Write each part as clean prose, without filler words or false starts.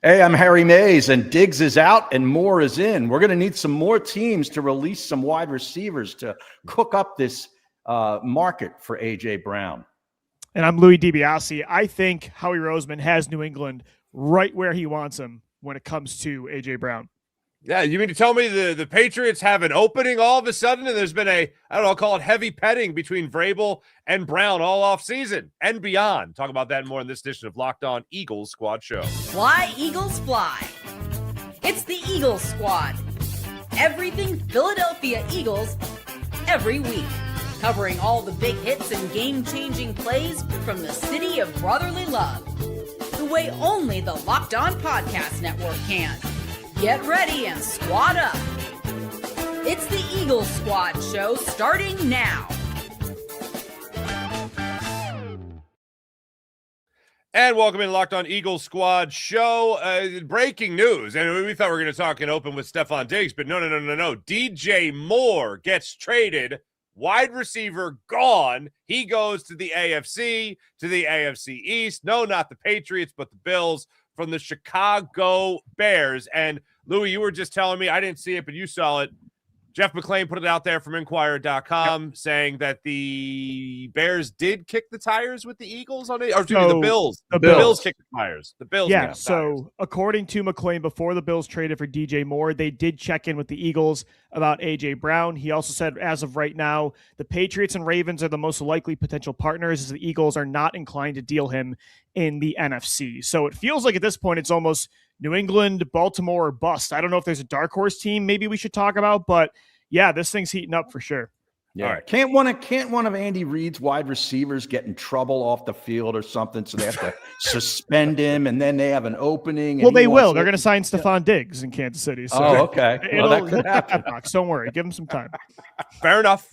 Hey, I'm Harry Mays, and Diggs is out and Moore is in. We're going to need some more teams to release some wide receivers to cook up this market for A.J. Brown. And I'm Louie DiBiase. I think Howie Roseman has New England right where he wants them when it comes to A.J. Brown. Yeah, you mean to tell me the Patriots have an opening all of a sudden, and there's been I'll call it heavy petting between Vrabel and Brown all off season and beyond. Talk about that and more in this edition of Locked On Eagles Squad Show. Fly, Eagles, fly. It's the Eagles Squad. Everything Philadelphia Eagles every week. Covering all the big hits and game-changing plays from the city of brotherly love. The way only the Locked On Podcast Network can. Get ready and squad up. It's the Eagles Squad Show starting now. And welcome in Locked On Eagles Squad Show. Breaking news. And we thought we were going to talk and open with Stefon Diggs, but no. DJ Moore gets traded. Wide receiver gone. He goes to the AFC East. No, not the Patriots, but the Bills. From the Chicago Bears. And Louie, you were just telling me, I didn't see it, but you saw it. Jeff McClain put it out there from Inquirer.com saying that the Bears did kick the tires with the Eagles on it. Or the Bills. The Bills kicked the tires. The Bills. Yeah, so according to McClain, before the Bills traded for DJ Moore, they did check in with the Eagles about A.J. Brown. He also said, as of right now, the Patriots and Ravens are the most likely potential partners, as the Eagles are not inclined to deal him in the NFC. So it feels like at this point, it's almost New England, Baltimore, or bust. I don't know if there's a dark horse team maybe we should talk about, but yeah, this thing's heating up for sure. Yeah. All right. Can't one of Andy Reid's wide receivers get in trouble off the field or something, so they have to suspend him, and then they have an opening? Well, they will. They're going to sign Stefon Diggs in Kansas City. So okay. Well, that could happen. Don't worry. Give him some time. Fair enough.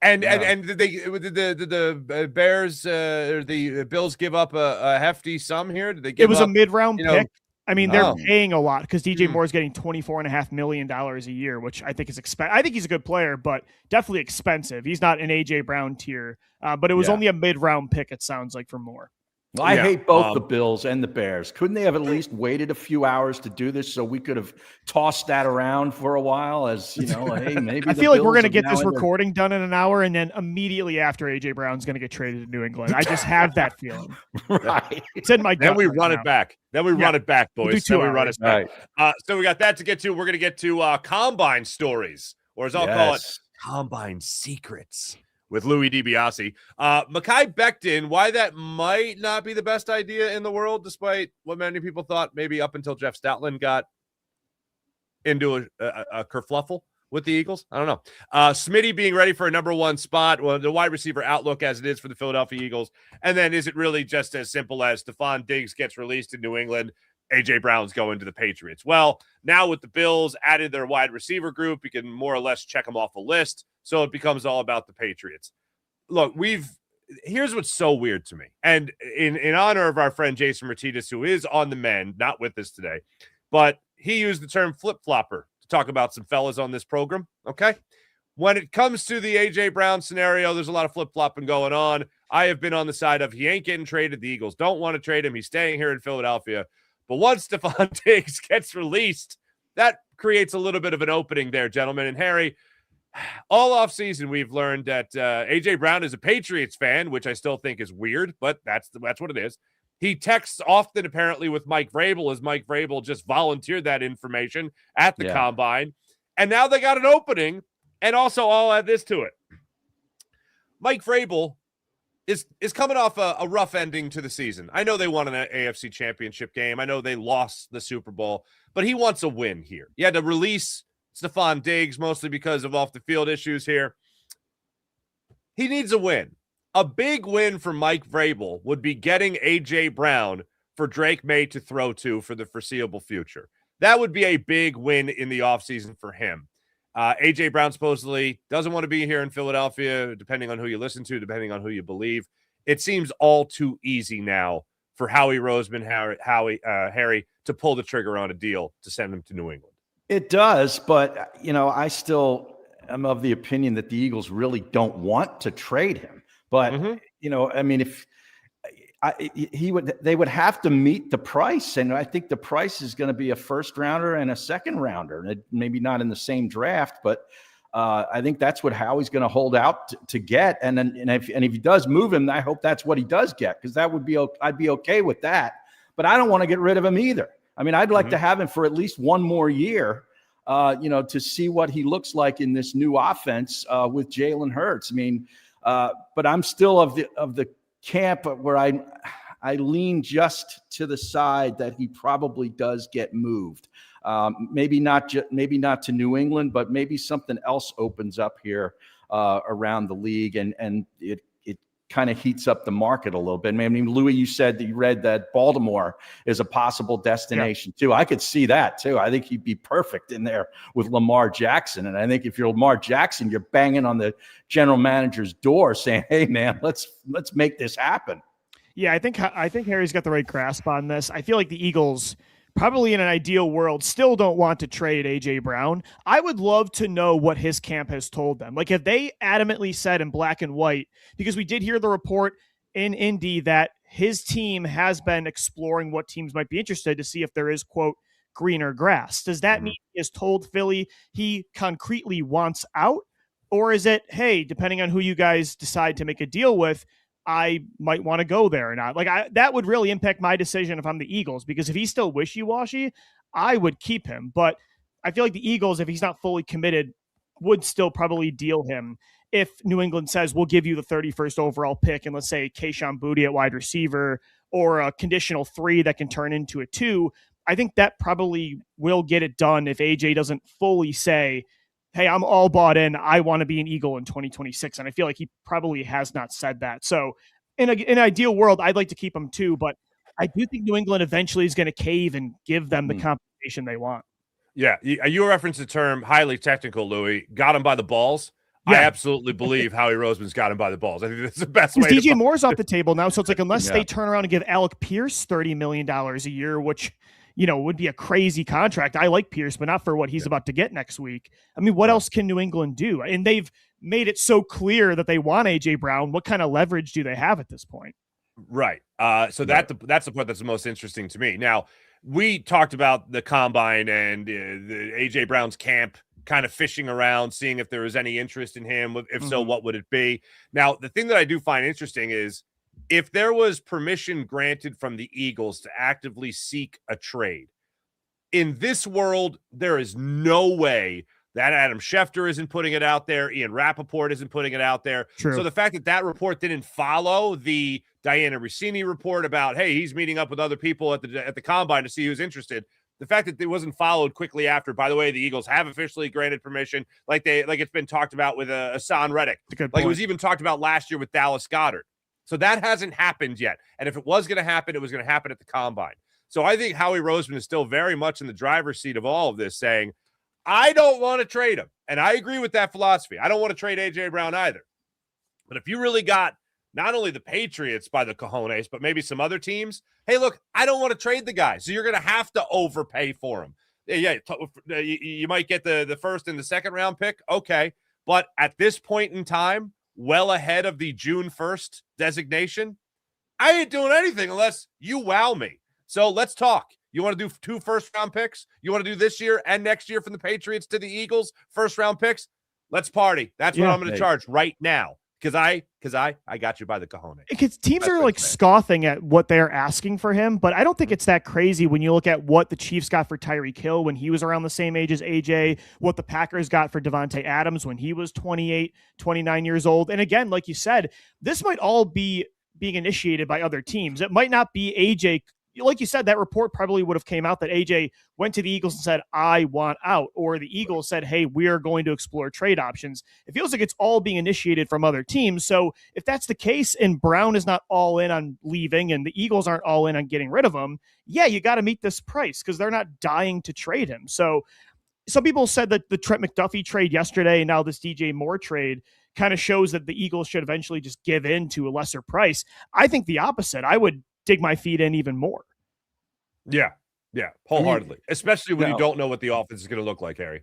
And did the Bears or the Bills give up a hefty sum here? Did they give? It was a mid-round pick. I mean, they're paying a lot because DJ Moore is getting $24.5 million a year, which I think is I think he's a good player, but definitely expensive. He's not an A.J. Brown tier, but it was only a mid-round pick, it sounds like, for Moore. Well, I hate both the Bills and the Bears. Couldn't they have at least waited a few hours to do this so we could have tossed that around for a while? As you know, hey, maybe I feel like we're going to get this recording done in an hour, and then immediately after AJ Brown's going to get traded to New England. I just have that feeling. Right. It's in my gut. Then we run it back. Then we run it back, boys. Then we run it back. Right. So we got that to get to. We're going to get to combine stories, or as I'll call it, combine secrets. With Louie DiBiase. Mekhi Becton, why that might not be the best idea in the world, despite what many people thought, maybe up until Jeff Stoutland got into a kerfluffle with the Eagles. I don't know. Smitty being ready for a number one spot, well, the wide receiver outlook as it is for the Philadelphia Eagles. And then is it really just as simple as Stefon Diggs gets released in New England, A.J. Brown's going to the Patriots? Well, now with the Bills added their wide receiver group, you can more or less check them off a list. So it becomes all about the Patriots. Look, here's what's so weird to me. And in honor of our friend Jason Martinez, who is on the mend, not with us today, but he used the term flip-flopper to talk about some fellas on this program, okay? When it comes to the A.J. Brown scenario, there's a lot of flip-flopping going on. I have been on the side of he ain't getting traded. The Eagles don't want to trade him. He's staying here in Philadelphia. But once Stefon Diggs gets released, that creates a little bit of an opening there, gentlemen. And Harry, all offseason, we've learned that A.J. Brown is a Patriots fan, which I still think is weird, but that's what it is. He texts often, apparently, with Mike Vrabel, as Mike Vrabel just volunteered that information at the Combine. And now they got an opening, and also I'll add this to it. Mike Vrabel is coming off a rough ending to the season. I know they won an AFC championship game. I know they lost the Super Bowl, but he wants a win here. He had to release Stefon Diggs, mostly because of off-the-field issues here. He needs a win. A big win for Mike Vrabel would be getting A.J. Brown for Drake May to throw to for the foreseeable future. That would be a big win in the offseason for him. A.J. Brown supposedly doesn't want to be here in Philadelphia, depending on who you listen to, depending on who you believe. It seems all too easy now for Howie Roseman, Harry, to pull the trigger on a deal to send him to New England. It does, but, I still am of the opinion that the Eagles really don't want to trade him. But, if they would have to meet the price, and I think the price is going to be a first rounder and a second rounder. Maybe not in the same draft, but I think that's what Howie's going to hold out to get. And if he does move him, I hope that's what he does get, because I'd be okay with that. But I don't want to get rid of him either. I mean, I'd like to have him for at least one more year, to see what he looks like in this new offense with Jalen Hurts. I mean, but I'm still of the camp where I lean just to the side that he probably does get moved. Maybe not to New England, but maybe something else opens up here around the league, and it kind of heats up the market a little bit. I mean, Louie, you said that you read that Baltimore is a possible destination too. I could see that too. I think he'd be perfect in there with Lamar Jackson. And I think if you're Lamar Jackson, you're banging on the general manager's door saying, "Hey man, let's make this happen." Yeah, I think Harry's got the right grasp on this. I feel like the Eagles, probably in an ideal world, still don't want to trade A.J. Brown. I would love to know what his camp has told them. Like, if they adamantly said in black and white, because we did hear the report in Indy that his team has been exploring what teams might be interested to see if there is, quote, greener grass. Does that mean he has told Philly he concretely wants out? Or is it, hey, depending on who you guys decide to make a deal with, I might want to go there or not? Like, that would really impact my decision if I'm the Eagles, because if he's still wishy-washy, I would keep him. But I feel like the Eagles, if he's not fully committed, would still probably deal him. If New England says, we'll give you the 31st overall pick, and let's say Kayshon Boutte at wide receiver, or a conditional 3 that can turn into a 2, I think that probably will get it done if AJ doesn't fully say, hey, I'm all bought in, I want to be an Eagle in 2026. And I feel like he probably has not said that. So in an ideal world, I'd like to keep him too, but I do think New England eventually is going to cave and give them the compensation they want. Yeah, you referenced the term highly technical, Louie. Got him by the balls. Yeah. I absolutely believe Howie Roseman's got him by the balls. I think that's the best way. DJ Moore's off the table now, so it's like, unless they turn around and give Alec Pierce $30 million a year, which would be a crazy contract. I like Pierce, but not for what he's about to get next week. I mean, what else can New England do? And they've made it so clear that they want A.J. Brown. What kind of leverage do they have at this point? Right. So that's the part that's the most interesting to me. Now, we talked about the combine and the A.J. Brown's camp kind of fishing around, seeing if there was any interest in him. If so, what would it be? Now, the thing that I do find interesting is, if there was permission granted from the Eagles to actively seek a trade, in this world, there is no way that Adam Schefter isn't putting it out there. Ian Rappaport isn't putting it out there. True. So the fact that report didn't follow the Diana Rossini report about, hey, he's meeting up with other people at the combine to see who's interested. The fact that it wasn't followed quickly after, by the way, the Eagles have officially granted permission, like it's been talked about with Hassan Reddick. Like it was even talked about last year with Dallas Goedert. So that hasn't happened yet. And if it was going to happen, it was going to happen at the combine. So I think Howie Roseman is still very much in the driver's seat of all of this, saying, I don't want to trade him. And I agree with that philosophy. I don't want to trade A.J. Brown either. But if you really got not only the Patriots by the cojones, but maybe some other teams, hey, look, I don't want to trade the guy. So you're going to have to overpay for him. Yeah, you might get the first and the second round pick. Okay. But at this point in time, well ahead of the June 1st designation, I ain't doing anything unless you wow me. So let's talk. You want to do 2 first-round picks? You want to do this year and next year from the Patriots to the Eagles, first-round picks? Let's party. That's what I'm going to charge right now. Because I got you by the cojones. Because teams are like scoffing at what they're asking for him, but I don't think it's that crazy when you look at what the Chiefs got for Tyreek Hill when he was around the same age as AJ, what the Packers got for Devontae Adams when he was 28, 29 years old. And again, like you said, this might all be being initiated by other teams. It might not be AJ. Like you said, that report probably would have came out that AJ went to the Eagles and said, I want out, or the Eagles said, hey, we are going to explore trade options. It feels like it's all being initiated from other teams. So if that's the case and Brown is not all in on leaving and the Eagles aren't all in on getting rid of him, yeah, you got to meet this price because they're not dying to trade him. So some people said that the Trent McDuffie trade yesterday and now this DJ Moore trade kind of shows that the Eagles should eventually just give in to a lesser price. I think the opposite. I would dig my feet in even more. Yeah, wholeheartedly. Especially when you don't know what the offense is going to look like, Harry.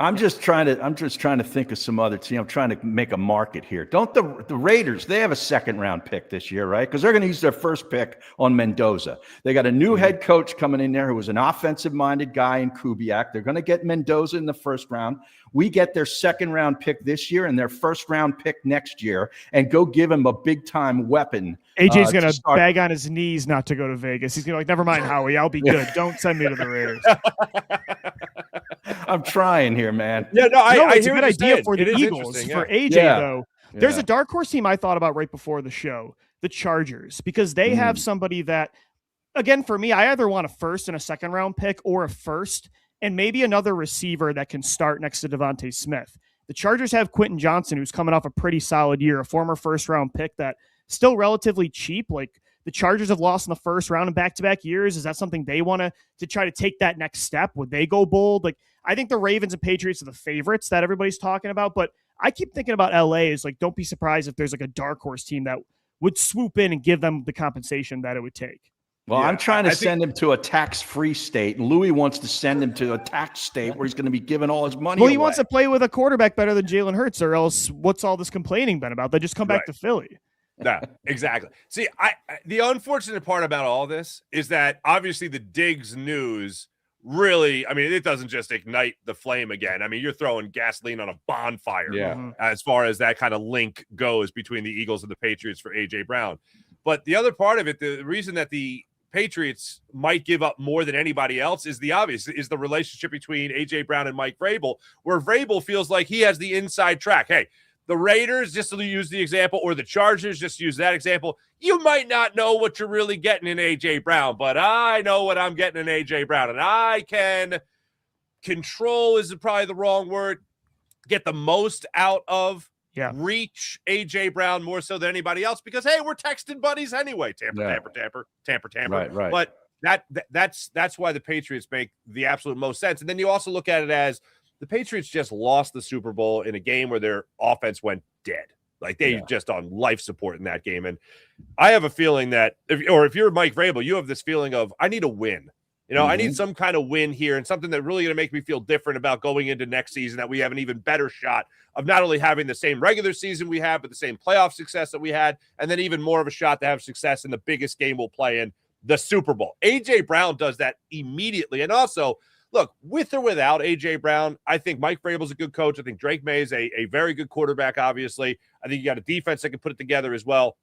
I'm just trying to think of some other team. I'm trying to make a market here. Don't the Raiders, they have a second round pick this year, right? Because they're going to use their first pick on Mendoza. They got a new head coach coming in there who was an offensive minded guy in Kubiak. They're going to get Mendoza in the first round. We get their second round pick this year and their first round pick next year and go give him a big time weapon. AJ's going to beg on his knees not to go to Vegas. He's going to like, never mind, Howie, I'll be good. Don't send me to the Raiders. I'm trying here, man. Yeah, I it's hear a good idea for the Eagles. For AJ, though, there's a dark horse team I thought about right before the show, the Chargers, because they have somebody that, again, for me, I either want a first and a second round pick or a first and maybe another receiver that can start next to Devontae Smith. The Chargers have Quentin Johnson, who's coming off a pretty solid year, a former first-round pick that still relatively cheap. Like, the Chargers have lost in the first round in back-to-back years. Is that something they want to try to take that next step? Would they go bold? Like, I think the Ravens and Patriots are the favorites that everybody's talking about, but I keep thinking about LA is like, don't be surprised if there's like a dark horse team that would swoop in and give them the compensation that it would take. Well, I'm trying to send him to a tax-free state, and Louie wants to send him to a tax state where he's going to be giving all his money away. He wants to play with a quarterback better than Jalen Hurts, or else what's all this complaining been about? They just come back to Philly. No, exactly. See, the unfortunate part about all this is that obviously the Diggs news really, I mean, it doesn't just ignite the flame again. I mean, you're throwing gasoline on a bonfire as far as that kind of link goes between the Eagles and the Patriots for A.J. Brown. But the other part of it, the reason that the Patriots might give up more than anybody else is the obvious, is the relationship between A.J. Brown and Mike Vrabel, where Vrabel feels like he has the inside track. Hey, the Raiders, just to use the example, or the Chargers, just to use that example, you might not know what you're really getting in A.J. Brown, but I know what I'm getting in A.J. Brown, and I can control is probably the wrong word, get the most out of, reach A.J. Brown more so than anybody else because, hey, we're texting buddies anyway. Tamper. Right. But that's why the Patriots make the absolute most sense. And then you also look at it as the Patriots just lost the Super Bowl in a game where their offense went dead. Like they just on life support in that game. And I have a feeling that if you're Mike Vrabel, you have this feeling of, I need a win. You know, I need some kind of win here and something that really going to make me feel different about going into next season, that we have an even better shot of not only having the same regular season we have, but the same playoff success that we had, and then even more of a shot to have success in the biggest game we'll play in, the Super Bowl. A.J. Brown does that immediately. And also, look, with or without A.J. Brown, I think Mike Vrabel's a good coach. I think Drake May is a very good quarterback, obviously. I think you got a defense that can put it together as well.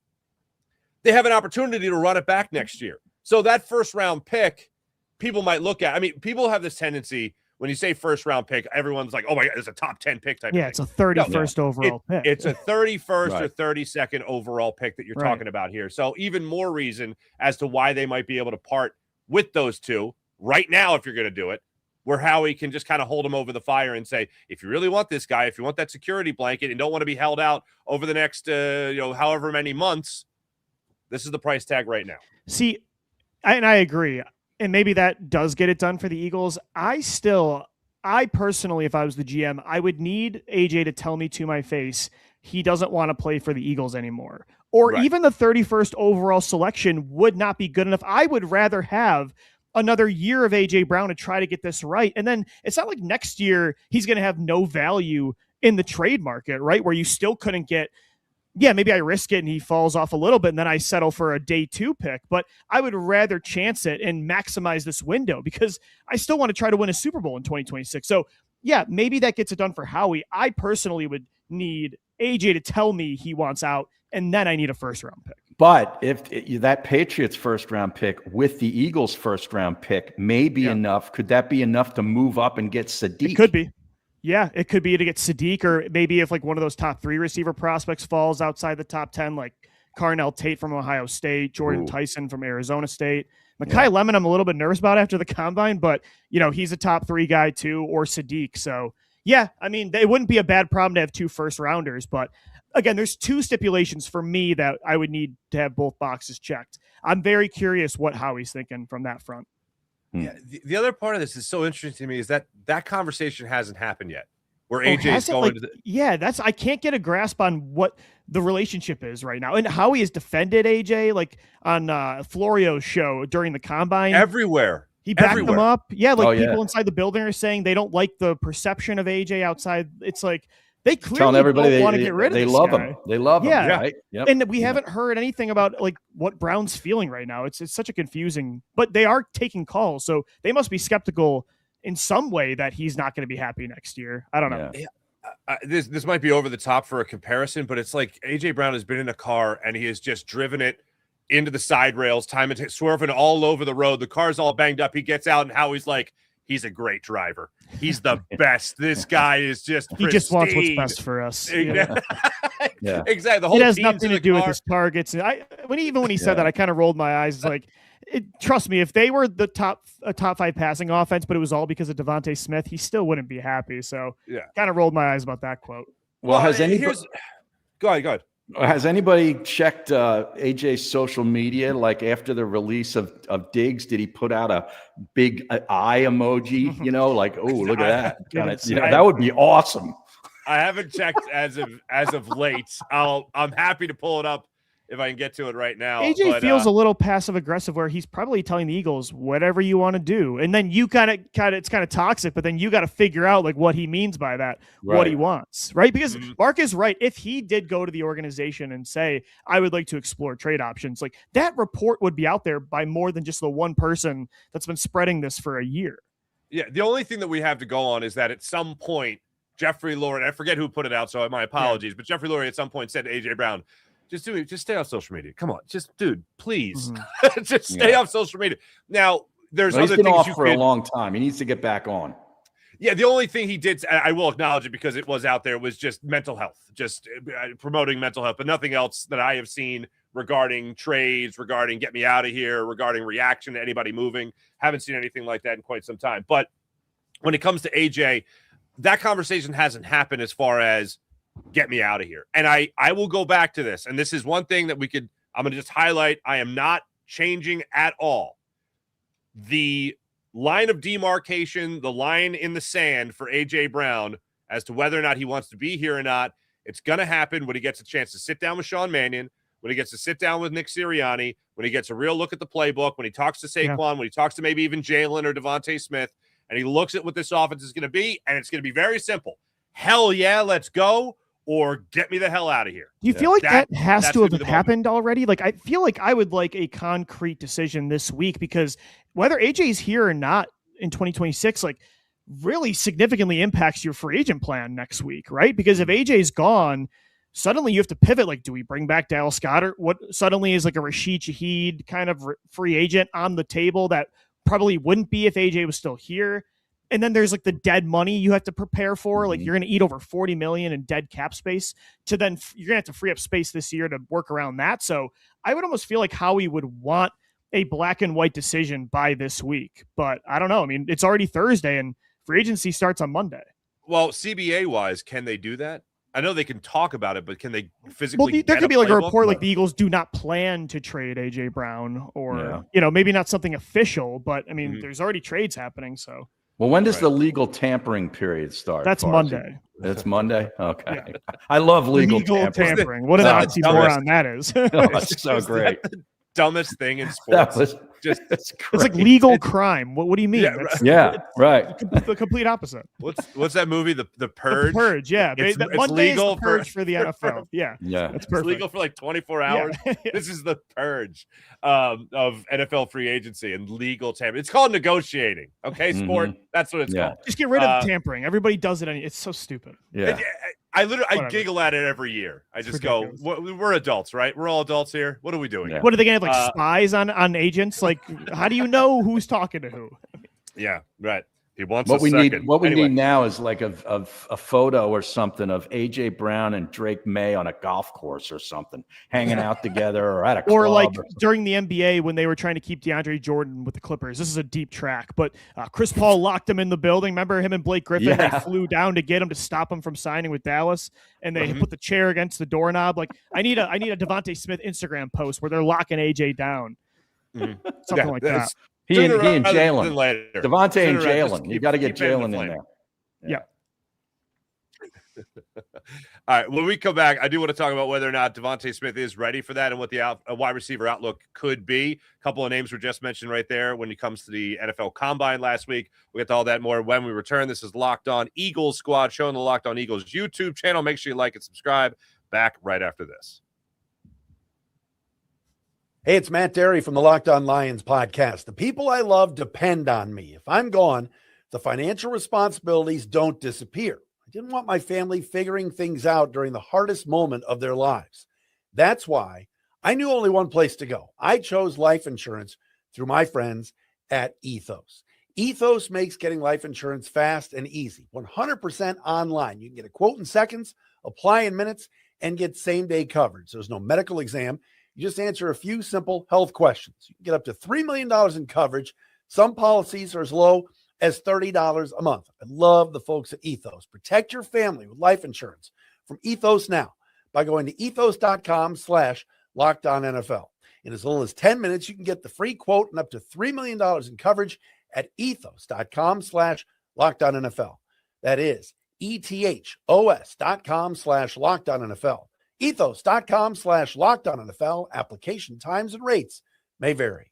They have an opportunity to run it back next year. So that first-round pick, people might look at, I mean, people have this tendency when you say first round pick, everyone's like, oh my God, it's a top 10 pick type of thing. It's a 31st overall pick. It's a 31st or 32nd overall pick that you're talking about here. So even more reason as to why they might be able to part with those two right now, if you're going to do it, where Howie can just kind of hold them over the fire and say, if you really want this guy, if you want that security blanket and don't want to be held out over the next, however many months, this is the price tag right now. See, I agree. And maybe that does get it done for the Eagles. I personally, if I was the GM, I would need AJ to tell me to my face he doesn't want to play for the Eagles anymore. Or even the 31st overall selection would not be good enough. I would rather have another year of AJ Brown to try to get this right. And then it's not like next year he's going to have no value in the trade market, right? Where you still couldn't get, maybe I risk it and he falls off a little bit and then I settle for a day 2 pick, but I would rather chance it and maximize this window because I still want to try to win a Super Bowl in 2026. So maybe that gets it done for Howie. I personally would need AJ to tell me he wants out, and then I need a first round pick. But if that Patriots first round pick with the Eagles first round pick may be enough, could that be enough to move up and get Sadiq? It could be. Yeah, it could be to get Sadiq, or maybe if like one of those top 3 receiver prospects falls outside the top 10, like Carnell Tate from Ohio State, Jordan Tyson from Arizona State. Mekhi Lemon, I'm a little bit nervous about after the combine, but he's a top 3 guy too, or Sadiq. So I mean, it wouldn't be a bad problem to have 2 first rounders, but again, there's 2 stipulations for me that I would need to have both boxes checked. I'm very curious what Howie's thinking from that front. Yeah, the other part of this is so interesting to me is that conversation hasn't happened yet, where AJ is going to the... I can't get a grasp on what the relationship is right now. And Howie has defended AJ, like on Florio's show during the combine. Everywhere. He backed Everywhere. them up. Yeah, like people inside the building are saying they don't like the perception of AJ outside. It's like they clearly don't want to get rid of this love guy. him. They love him. Yeah. Right? Yep. And we haven't heard anything about like what Brown's feeling right now. It's such a confusing, but they are taking calls. So they must be skeptical in some way that he's not going to be happy next year. I don't know. Yeah. This might be over the top for a comparison, but it's like AJ Brown has been in a car and he has just driven it into the side rails, swerving all over the road. The car's all banged up. He gets out, and Howie's like, he's a great driver. He's the best. This guy is just he just wants what's best for us. Yeah. Yeah. Exactly. The whole it has team's nothing in to the do with car. his targets. And when he said that, I kind of rolled my eyes. It's like, trust me, if they were the top 5 passing offense, but it was all because of Devontae Smith, he still wouldn't be happy. So kind of rolled my eyes about that quote. Well, has anybody? Go ahead. Has anybody checked AJ's social media? Like after the release of Diggs, did he put out a big eye emoji? You know, like, oh, look at that! That would be awesome. I haven't checked as of late. I'm happy to pull it up if I can get to it right now. AJ feels a little passive aggressive where he's probably telling the Eagles whatever you want to do. And then you kind of it's kind of toxic, but then you got to figure out like what he means by that, what he wants, right? Because Marc is right. If he did go to the organization and say, I would like to explore trade options, like that report would be out there by more than just the one person that's been spreading this for a year. Yeah. The only thing that we have to go on is that at some point, Jeffrey Lurie, I forget who put it out, so my apologies, but Jeffrey Lurie at some point said to AJ Brown, just stay off social media. Come on, dude, please, just stay off social media. Now, there's other he's been things off for a long time. He needs to get back on. Yeah, the only thing he did, I will acknowledge it because it was out there, was just mental health, just promoting mental health, but nothing else that I have seen regarding trades, regarding get me out of here, regarding reaction to anybody moving. Haven't seen anything like that in quite some time. But when it comes to AJ, that conversation hasn't happened as far as get me out of here. And I will go back to this. And this is one thing that I'm going to just highlight. I am not changing at all. The line of demarcation, the line in the sand for AJ Brown as to whether or not he wants to be here or not, it's going to happen when he gets a chance to sit down with Sean Mannion, when he gets to sit down with Nick Sirianni, when he gets a real look at the playbook, when he talks to Saquon, when he talks to maybe even Jalen or Devontae Smith, and he looks at what this offense is going to be, and it's going to be very simple. Hell yeah, let's go, or get me the hell out of here. Do you feel like that has to have happened already? Like, I feel like I would like a concrete decision this week, because whether AJ's here or not in 2026, like really significantly impacts your free agent plan next week, right? Because if AJ's gone, suddenly you have to pivot. Like, do we bring back Dallas Goedert? What suddenly is like a Rashid Shaheed kind of free agent on the table that probably wouldn't be if AJ was still here? And then there's like the dead money you have to prepare for. Like, you're going to eat over $40 million in dead cap space to then you're going to have to free up space this year to work around that. So I would almost feel like Howie would want a black and white decision by this week, but I don't know. I mean, it's already Thursday and free agency starts on Monday. Well, CBA wise, can they do that? I know they can talk about it, but can they physically? Well, there could be like a report like the Eagles do not plan to trade AJ Brown, or maybe not something official, but I mean, there's already trades happening. So, well, when does the legal tampering period start? That's Monday. It's Monday. Okay, I love legal tampering. What an oxymoron that is! It's so great. Dumbest thing in sports. It's like legal crime. What do you mean? Right. The complete opposite. What's that movie? The Purge. The Purge. Yeah, it's Monday legal is the Purge for the NFL. Yeah, it's perfect. It's legal for like 24 hours. Yeah. This is the Purge of NFL free agency and legal tampering. It's called negotiating. Okay, sport. That's what it's called. Just get rid of the tampering. Everybody does it. It's so stupid. Yeah. I giggle at it every year. I just go, we're adults, right? We're all adults here. What are we doing? Yeah. What are they going to have, like spies on agents? Like, how do you know who's talking to who? Yeah, right. He wants what we need now is like a photo or something of AJ Brown and Drake May on a golf course or something, hanging out together or at a club. Or like during the NBA when they were trying to keep DeAndre Jordan with the Clippers. This is a deep track, but Chris Paul locked him in the building. Remember him and Blake Griffin? Yeah. They flew down to get him to stop him from signing with Dallas, and they put the chair against the doorknob. Like, I need a Devontae Smith Instagram post where they're locking AJ down. Something like that. He and Jalen. Later. Devontae and Jalen. You got to get Jalen in there. Yeah. All right. When we come back, I do want to talk about whether or not Devontae Smith is ready for that and what the wide receiver outlook could be. A couple of names were just mentioned right there when it comes to the NFL Combine last week. We'll get to all that more when we return. This is Locked On Eagles Squad, show on the Locked On Eagles YouTube channel. Make sure you like and subscribe. Back right after this. Hey, it's Matt Derry from the Locked On Lions podcast. The people I love depend on me. If I'm gone, the financial responsibilities don't disappear. I didn't want my family figuring things out during the hardest moment of their lives. That's why I knew only one place to go. I chose life insurance through my friends at Ethos. Ethos makes getting life insurance fast and easy, 100% online. You can get a quote in seconds, apply in minutes, and get same-day coverage. There's no medical exam. You just answer a few simple health questions. You can get up to $3 million in coverage. Some policies are as low as $30 a month. I love the folks at Ethos. Protect your family with life insurance from Ethos now by going to ethos.com/LockedOnNFL. In as little as 10 minutes, you can get the free quote and up to $3 million in coverage at ethos.com/LockedOnNFL. That is ETHOS.com/LockedOnNFL. Ethos.com/LockedOnNFL. Application times and rates may vary.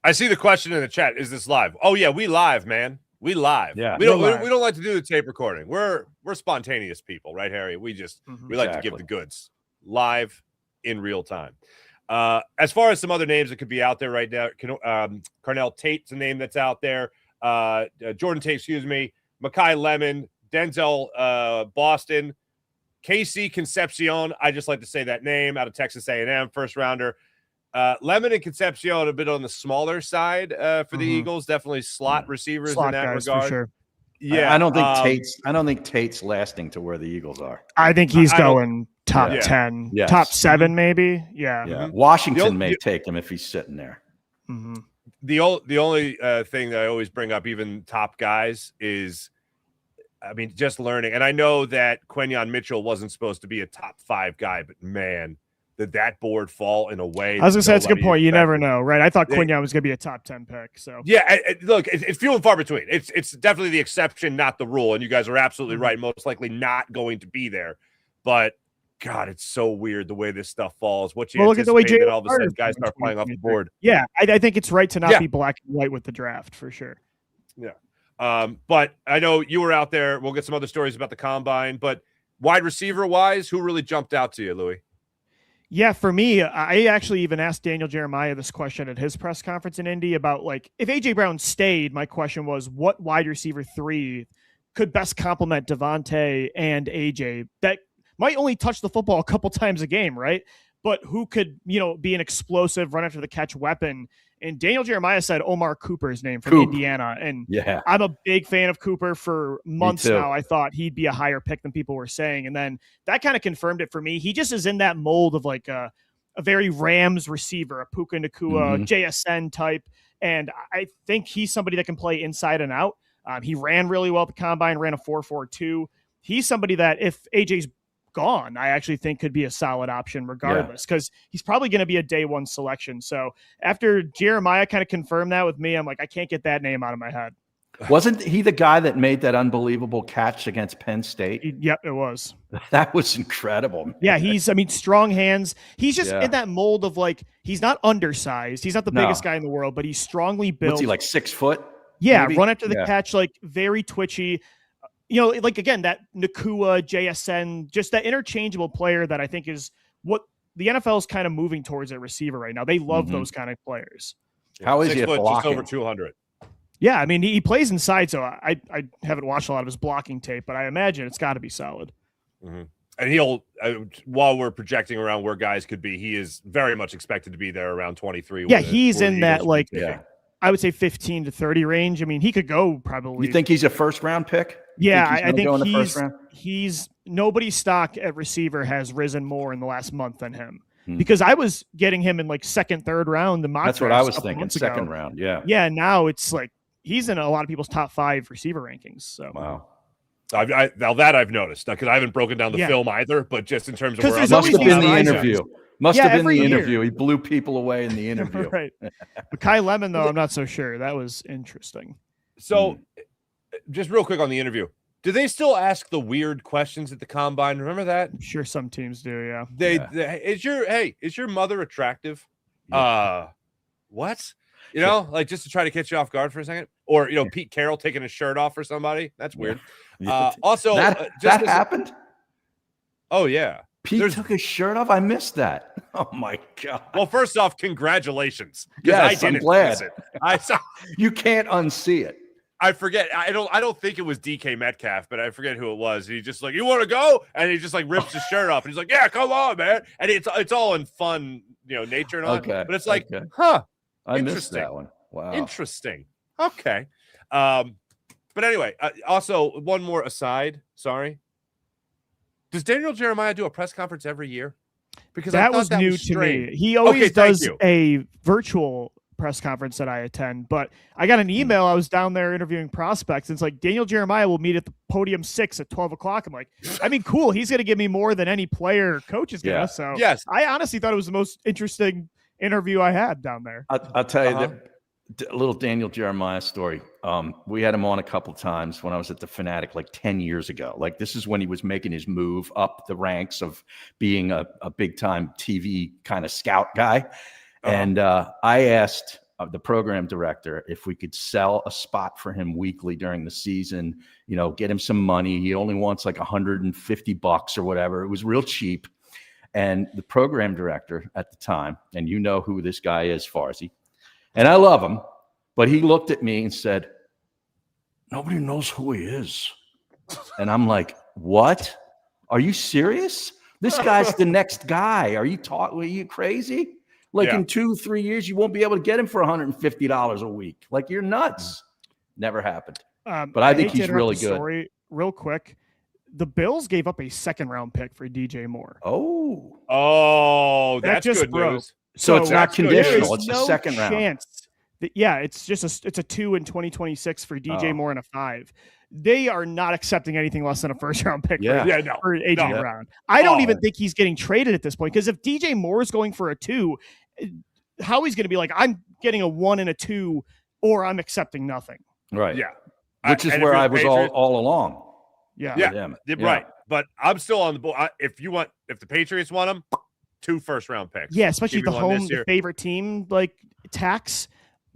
I see the question in the chat. Is this live? Oh yeah, we live, man. We live. Yeah, we don't like to do the tape recording. We're spontaneous people, right, Harry? We like to give the goods live in real time. As far as some other names that could be out there right now, Carnell Tate's a name that's out there. Jordan Tate, excuse me. Makai Lemon, Denzel Boston, KC Concepcion. I just like to say that name, out of Texas A&M, first rounder. Lemon and Concepcion a bit on the smaller side for the Eagles. Definitely slot receivers in that regard. For sure. Yeah, I don't think Tate's lasting to where the Eagles are. I think he's going top 10, top 7 maybe. Yeah. Washington may take him if he's sitting there. Mm-hmm. The only thing that I always bring up, even top guys, is, I mean, just learning. And I know that Quenyon Mitchell wasn't supposed to be a top 5 guy, but man, did that board fall in a way? I was going to say, that's a good point. You never know, right? I thought Quenyon was going to be a top 10 pick. So yeah, look, it's few and far between. It's definitely the exception, not the rule. And you guys are absolutely right. Most likely not going to be there. But God, it's so weird the way this stuff falls. What you look at the way that all of a sudden guys start flying off the board. Yeah, I think it's right to not be black and white with the draft for sure. Yeah. But I know you were out there. We'll get some other stories about the combine. But wide receiver wise, who really jumped out to you, Louie? Yeah, for me, I actually even asked Daniel Jeremiah this question at his press conference in Indy about, like, if A.J. Brown stayed, my question was, what wide receiver 3 could best complement Devontae and A.J. that might only touch the football a couple times a game, right? But who could, be an explosive run after the catch weapon? And Daniel Jeremiah said Omar Cooper's name from Indiana. And I'm a big fan of Cooper for months now. I thought he'd be a higher pick than people were saying. And then that kind of confirmed it for me. He just is in that mold of like a very Rams receiver, a Puka Nacua, JSN type. And I think he's somebody that can play inside and out. He ran really well at the combine, ran a 4.42. He's somebody that if AJ's gone, I actually think could be a solid option regardless, because he's probably going to be a day 1 selection. So after Jeremiah kind of confirmed that with me, I'm like, I can't get that name out of my head. Wasn't he the guy that made that unbelievable catch against Penn State? Yep, it was. That was incredible, man. Yeah, strong hands. He's just in that mold of, like, he's not undersized. He's not the biggest guy in the world, but he's strongly built. What's he, like 6 foot? Yeah, maybe? Run after the catch, like very twitchy. Like, again, that Nacua, JSN, just that interchangeable player that I think is what the NFL is kind of moving towards at receiver right now. They love those kind of players. How is he at blocking? Just over 200. Yeah, I mean, he plays inside, so I haven't watched a lot of his blocking tape, but I imagine it's got to be solid. Mm-hmm. And he'll, while we're projecting around where guys could be, he is very much expected to be there around 23. Yeah, he's in that, like, I would say 15 to 30 range. I mean, he could go probably. You think he's a first-round pick? Yeah, I think he's nobody's stock at receiver has risen more in the last month than him. Because I was getting him in like 2nd, 3rd round. That's what I was thinking, 2nd round. Yeah. Yeah, now it's like he's in a lot of people's top 5 receiver rankings. So wow. Now that I've noticed, because I haven't broken down the film either, but just in terms of where must have been the interview. Must have been the interview. He blew people away in the interview. Right. But Kai Lemon, though, I'm not so sure. That was interesting. So, just real quick on the interview, do they still ask the weird questions at the combine? Remember that? I'm sure some teams do. Yeah. Is your mother attractive? Yeah. What? You know, like just to try to catch you off guard for a second, or Pete Carroll taking his shirt off for somebody. That's weird. Yeah. Also, that happened. Oh yeah, Pete took his shirt off. I missed that. Oh my god. Well, first off, congratulations. Yes, I'm glad. Miss it. I saw. You can't unsee it. I forget. I don't think it was DK Metcalf, but I forget who it was. He just like, you want to go? And he just like rips his shirt off. And he's like, yeah, come on, man. And it's all in fun, nature and all. Okay. But it's like, huh. I missed that one. Wow. Interesting. Okay. But anyway, also one more aside. Sorry. Does Daniel Jeremiah do a press conference every year? Because that was new to me. He always does a virtual press conference that I attend, but I got an email. I was down there interviewing prospects. And it's like Daniel Jeremiah will meet at the podium 6 at 12 o'clock. I'm like, I mean, cool. He's going to give me more than any player or coach is going to. So yes, I honestly thought it was the most interesting interview I had down there. I'll tell you a little Daniel Jeremiah story. We had him on a couple times when I was at the Fanatic like 10 years ago. Like this is when he was making his move up the ranks of being a big time TV kind of scout guy. And I asked the program director if we could sell a spot for him weekly during the season, get him some money. He only wants like $150 or whatever. It was real cheap. And the program director at the time, and you know who this guy is, Farzy, and I love him, but he looked at me and said, nobody knows who he is. And I'm like, what? Are you serious? This guy's the next guy. Are you crazy? Like in 2-3 years, you won't be able to get him for $150 a week. Like you're nuts. Never happened. But I think he's really good. Story, real quick. The Bills gave up a 2nd-round pick for DJ Moore. Oh, that's just good news. So it's not conditional. It's a no 2nd round. It's just it's a 2 in 2026 for DJ Moore and a 5. They are not accepting anything less than a 1st-round pick for AJ Brown. I don't even think he's getting traded at this point, because if DJ Moore is going for a 2, Howie's going to be like, I'm getting a 1 and a 2, or I'm accepting nothing. Right. Yeah. Which is where I was all along. Yeah. Right. But I'm still on the board. If the Patriots want him, 2 1st-round picks. Yeah, especially the favorite team, like tax.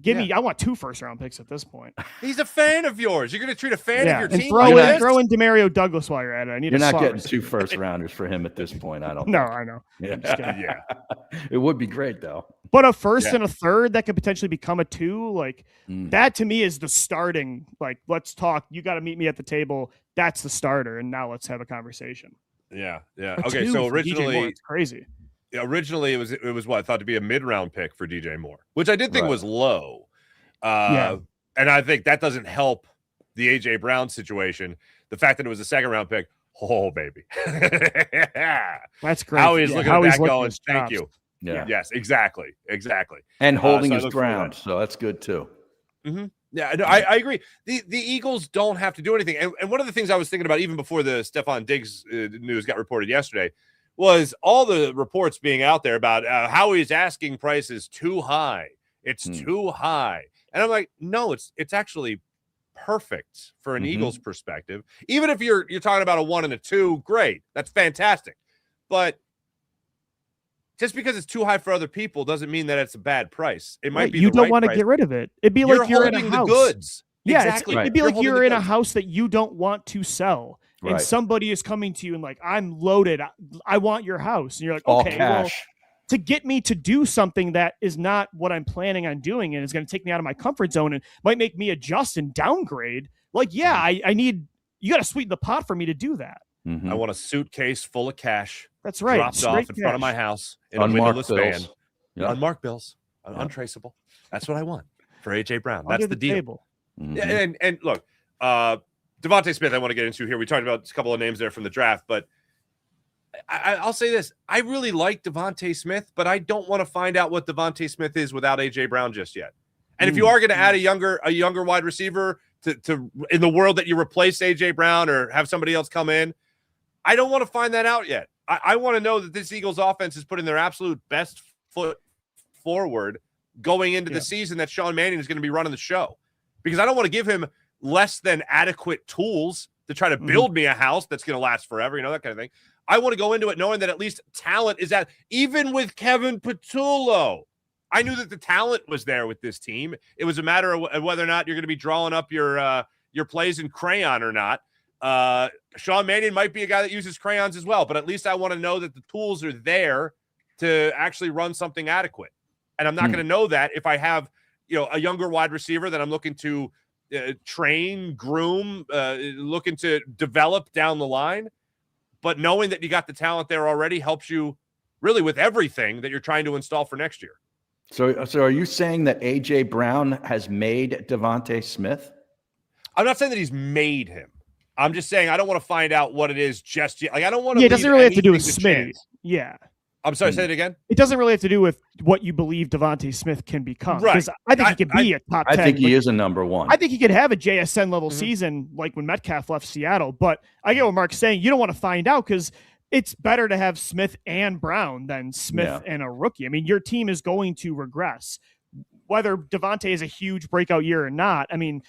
I want 2 1st-round picks at this point. He's a fan of yours. You're going to treat a fan of your team. Throw in Demario Douglas while you're at it. You're not getting 2 1st-rounders for him at this point. I don't. No, I know. Yeah. It would be great though. But a 1st and a 3rd that could potentially become a 2, like that to me is the starting. Like, let's talk. You got to meet me at the table. That's the starter, and now let's have a conversation. Yeah. Okay, so originally it's crazy. Originally, it was what I thought to be a mid-round pick for DJ Moore, which I did think was low. And I think that doesn't help the AJ Brown situation. The fact that it was a 2nd-round pick, oh baby, that's great. How he's looking at that going, thank you. Yeah. Yes, exactly. And holding his ground, so that's good too. Mm-hmm. Yeah, no, I agree. The Eagles don't have to do anything. And one of the things I was thinking about even before the Stefon Diggs news got reported yesterday was all the reports being out there about how he's asking prices too high. It's too high. And I'm like, no, it's actually perfect for an Eagles perspective. Even if you're talking about a 1 and a 2, great. That's fantastic. But just because it's too high for other people doesn't mean that it's a bad price. It might be you don't want to get rid of it. It'd be like you're in a house. The goods. Yeah, exactly. It'd be like you're in a house that you don't want to sell. And somebody is coming to you and like, I'm loaded. I want your house. And you're like, okay, well, to get me to do something that is not what I'm planning on doing and is going to take me out of my comfort zone and might make me adjust and downgrade. Like, I need, you got to sweeten the pot for me to do do that. I want a suitcase full of cash. That's right. Dropped off in front of my house in a windowless van. Unmarked bills. Untraceable. That's what I want for AJ Brown. That's the deal. And look, Devontae Smith, I want to get into here. We talked about a couple of names there from the draft, but I'll say this. I really like Devontae Smith, but I don't want to find out what Devontae Smith is without AJ Brown just yet. And if you are going to add a younger wide receiver to in the world that you replace AJ Brown or have somebody else come in, I don't want to find that out yet. I want to know that this Eagles offense is putting their absolute best foot forward going into the season that Sean Mannion is going to be running the show. because I don't want to give him less than adequate tools to try to build me a house that's going to last forever, that kind of thing. I want to go into it knowing that at least talent is at, even with Kevin Patullo, I knew that the talent was there with this team. It was a matter of whether or not you're going to be drawing up your plays in crayon or not. Sean Mannion might be a guy that uses crayons as well, but at least I want to know that the tools are there to actually run something adequate. And I'm not going to know that if I have, a younger wide receiver that I'm looking to train, groom, looking to develop down the line. But knowing that you got the talent there already helps you really with everything that you're trying to install for next year. So are you saying that A.J. Brown has made Devontae Smith? I'm not saying that he's made him. I'm just saying I don't want to find out what it is just yet. Like, I don't want to. Yeah, it doesn't really have to do with Smitty. Yeah. I'm sorry, say it again. It doesn't really have to do with what you believe Devontae Smith can become. Right. Because I think he can be a top 10. I think he is a number one. I think he could have a JSN level season like when Metcalf left Seattle. But I get what Marc's saying. You don't want to find out because it's better to have Smith and Brown than Smith and a rookie. I mean, your team is going to regress. Whether Devontae is a huge breakout year or not, I mean,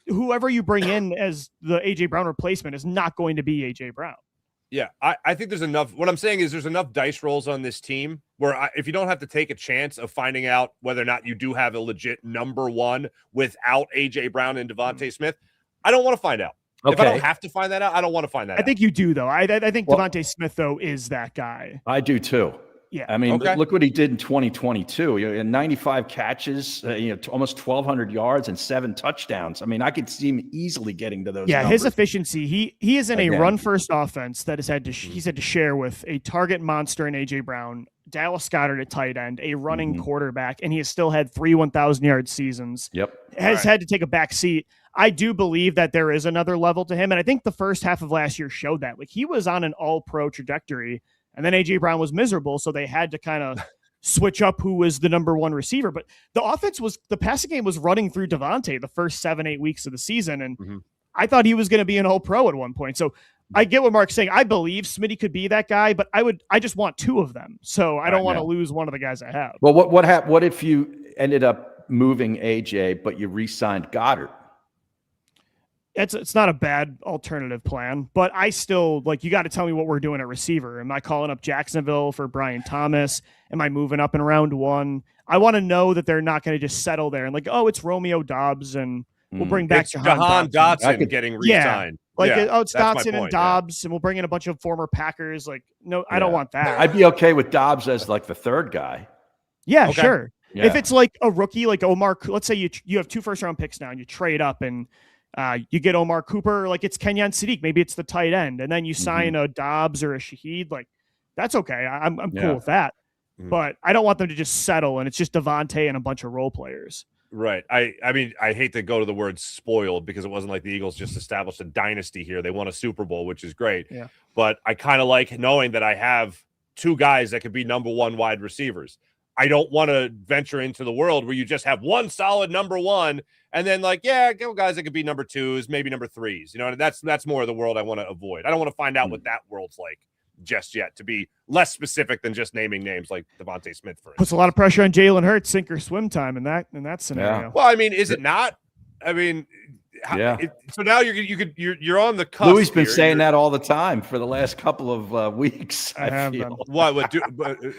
whoever you bring in as the A.J. Brown replacement is not going to be A.J. Brown. Yeah, I think there's enough. What I'm saying is there's enough dice rolls on this team where if you don't have to take a chance of finding out whether or not you do have a legit number one without A.J. Brown and Devontae Smith, I don't want to find out. Okay. If I don't have to find that out, I don't want to find that out. I think you do, though. I think Devontae Smith, though, is that guy. I do, too. Yeah. I mean, look what he did in 2022. 95 catches, almost 1,200 yards and 7 touchdowns. I mean, I could see him easily getting to those numbers. His efficiency. He is in a run-first offense that he's had to share with a target monster in A.J. Brown, Dallas Goedert at tight end, a running quarterback, and he has still had 3 1,000-yard seasons. Yep. Has had to take a back seat. I do believe that there is another level to him, and I think the first half of last year showed that. Like, he was on an all-pro trajectory, and then A.J. Brown was miserable, so they had to kind of switch up who was the number one receiver. But the passing game was running through Devontae the first 7-8 weeks of the season, and I thought he was going to be an all-pro at one point. So I get what Marc's saying. I believe Smitty could be that guy, but I just want 2 of them. So I don't want to lose one of the guys I have. Well, what if you ended up moving A.J., but you re-signed Goddard? It's not a bad alternative plan, but I still you got to tell me what we're doing at receiver. Am I calling up Jacksonville for Brian Thomas? Am I moving up in round 1? I want to know that they're not going to just settle there and it's Romeo Dobbs and we'll bring back Jahan Dotson getting re-signed. It's Dotson and Dobbs and we'll bring in a bunch of former Packers. I don't want that. I'd be okay with Dobbs as the third guy. Yeah, sure. Yeah. If it's like a rookie, like Omar, let's say you have 2 first-round picks now and you trade up and you get Omar Cooper, it's Kenyon Sadiq. Maybe it's the tight end. And then you sign a Dobbs or a Shaheed. That's okay. I'm cool with that. But I don't want them to just settle and it's just Devontae and a bunch of role players. Right. I mean, I hate to go to the word spoiled because it wasn't like the Eagles just established a dynasty here. They won a Super Bowl, which is great. Yeah. But I kind of like knowing that I have 2 guys that could be number 1 wide receivers. I don't want to venture into the world where you just have one solid number 1 and then guys that could be number 2s, maybe number 3s. That's more of the world I want to avoid. I don't want to find out what that world's like just yet, to be less specific than just naming names like Devontae Smith, for instance. Puts a lot of pressure on Jalen Hurts, sink or swim time in that scenario. Yeah. Well, I mean, is it not? I mean, so now you're on the cusp. Louie's been saying that all the time for the last couple of weeks. I feel. What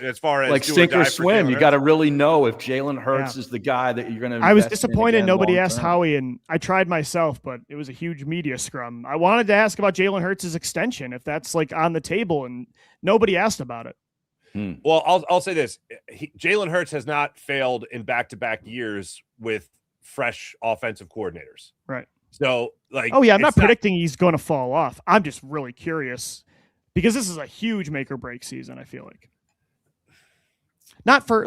as far as sink or swim, you got to really know if Jalen Hurts is the guy that you're going to. I was disappointed nobody asked Howie, and I tried myself, but it was a huge media scrum. I wanted to ask about Jalen Hurts' extension, if that's on the table, and nobody asked about it. Well, I'll say this: Jalen Hurts has not failed in back-to-back years with fresh offensive coordinators. Right. So I'm not predicting he's going to fall off. I'm just really curious because this is a huge make or break season. I feel like not for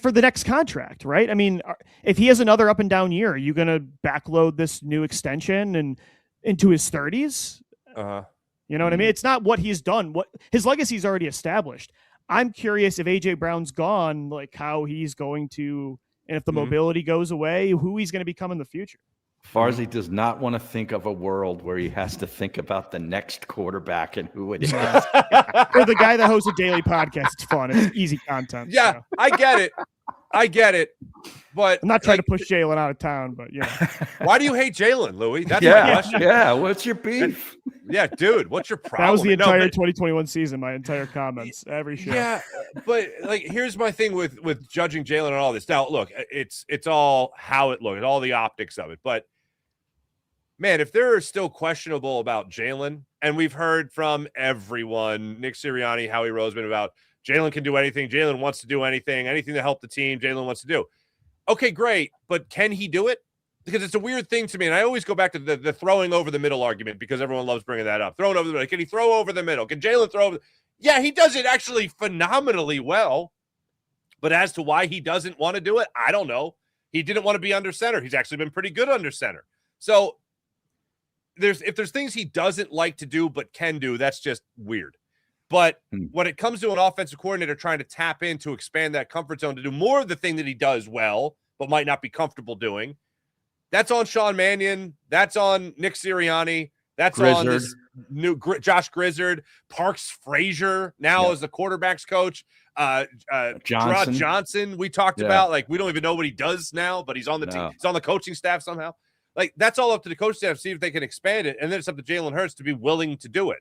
for the next contract, right? I mean, if he has another up and down year, are you going to backload this new extension and into his 30s? You know what I mean? It's not what he's done. What his legacy is already established. I'm curious if A.J. Brown's gone, how he's going to. And if the mobility goes away, who he's going to become in the future. Farzi does not want to think of a world where he has to think about the next quarterback and who it is. For the guy that hosts a daily podcast, it's fun. It's easy content. Yeah, I get it. But I'm not trying to push Jalen out of town, but why do you hate Jalen, Louie? That's my Yeah, question. yeah. What's your beef? Yeah, dude, what's your problem? that was the No, entire but- 2021 season. My entire comments, every show. Yeah, but like, here's my thing with judging Jalen and all this. Now, look, it's all how it looks, all the optics of it. But man, if they're still questionable about Jalen, and we've heard from everyone, Nick Sirianni, Howie Roseman, about Jalen can do anything. Jalen wants to do anything to help the team. Jalen wants to do. Okay, great, but can he do it? Because it's a weird thing to me, and I always go back to the throwing over the middle argument because everyone loves bringing that up. Throwing over the middle. Can he throw over the middle? Can Jalen throw over? Yeah, he does it actually phenomenally well. But as to why he doesn't want to do it, I don't know. He didn't want to be under center. He's actually been pretty good under center. So if there's things he doesn't like to do but can do, that's just weird. But when it comes to an offensive coordinator trying to tap in to expand that comfort zone to do more of the thing that he does well but might not be comfortable doing, that's on Sean Mannion. That's on Nick Sirianni. That's Grizzard. on this new Josh Grizzard, Parks Frazier now as the quarterback's coach. Johnson. We talked about, like, we don't even know what he does now, but he's on the team. He's on the coaching staff somehow. Like, that's all up to the coaching staff, see if they can expand it, and then it's up to Jalen Hurts to be willing to do it.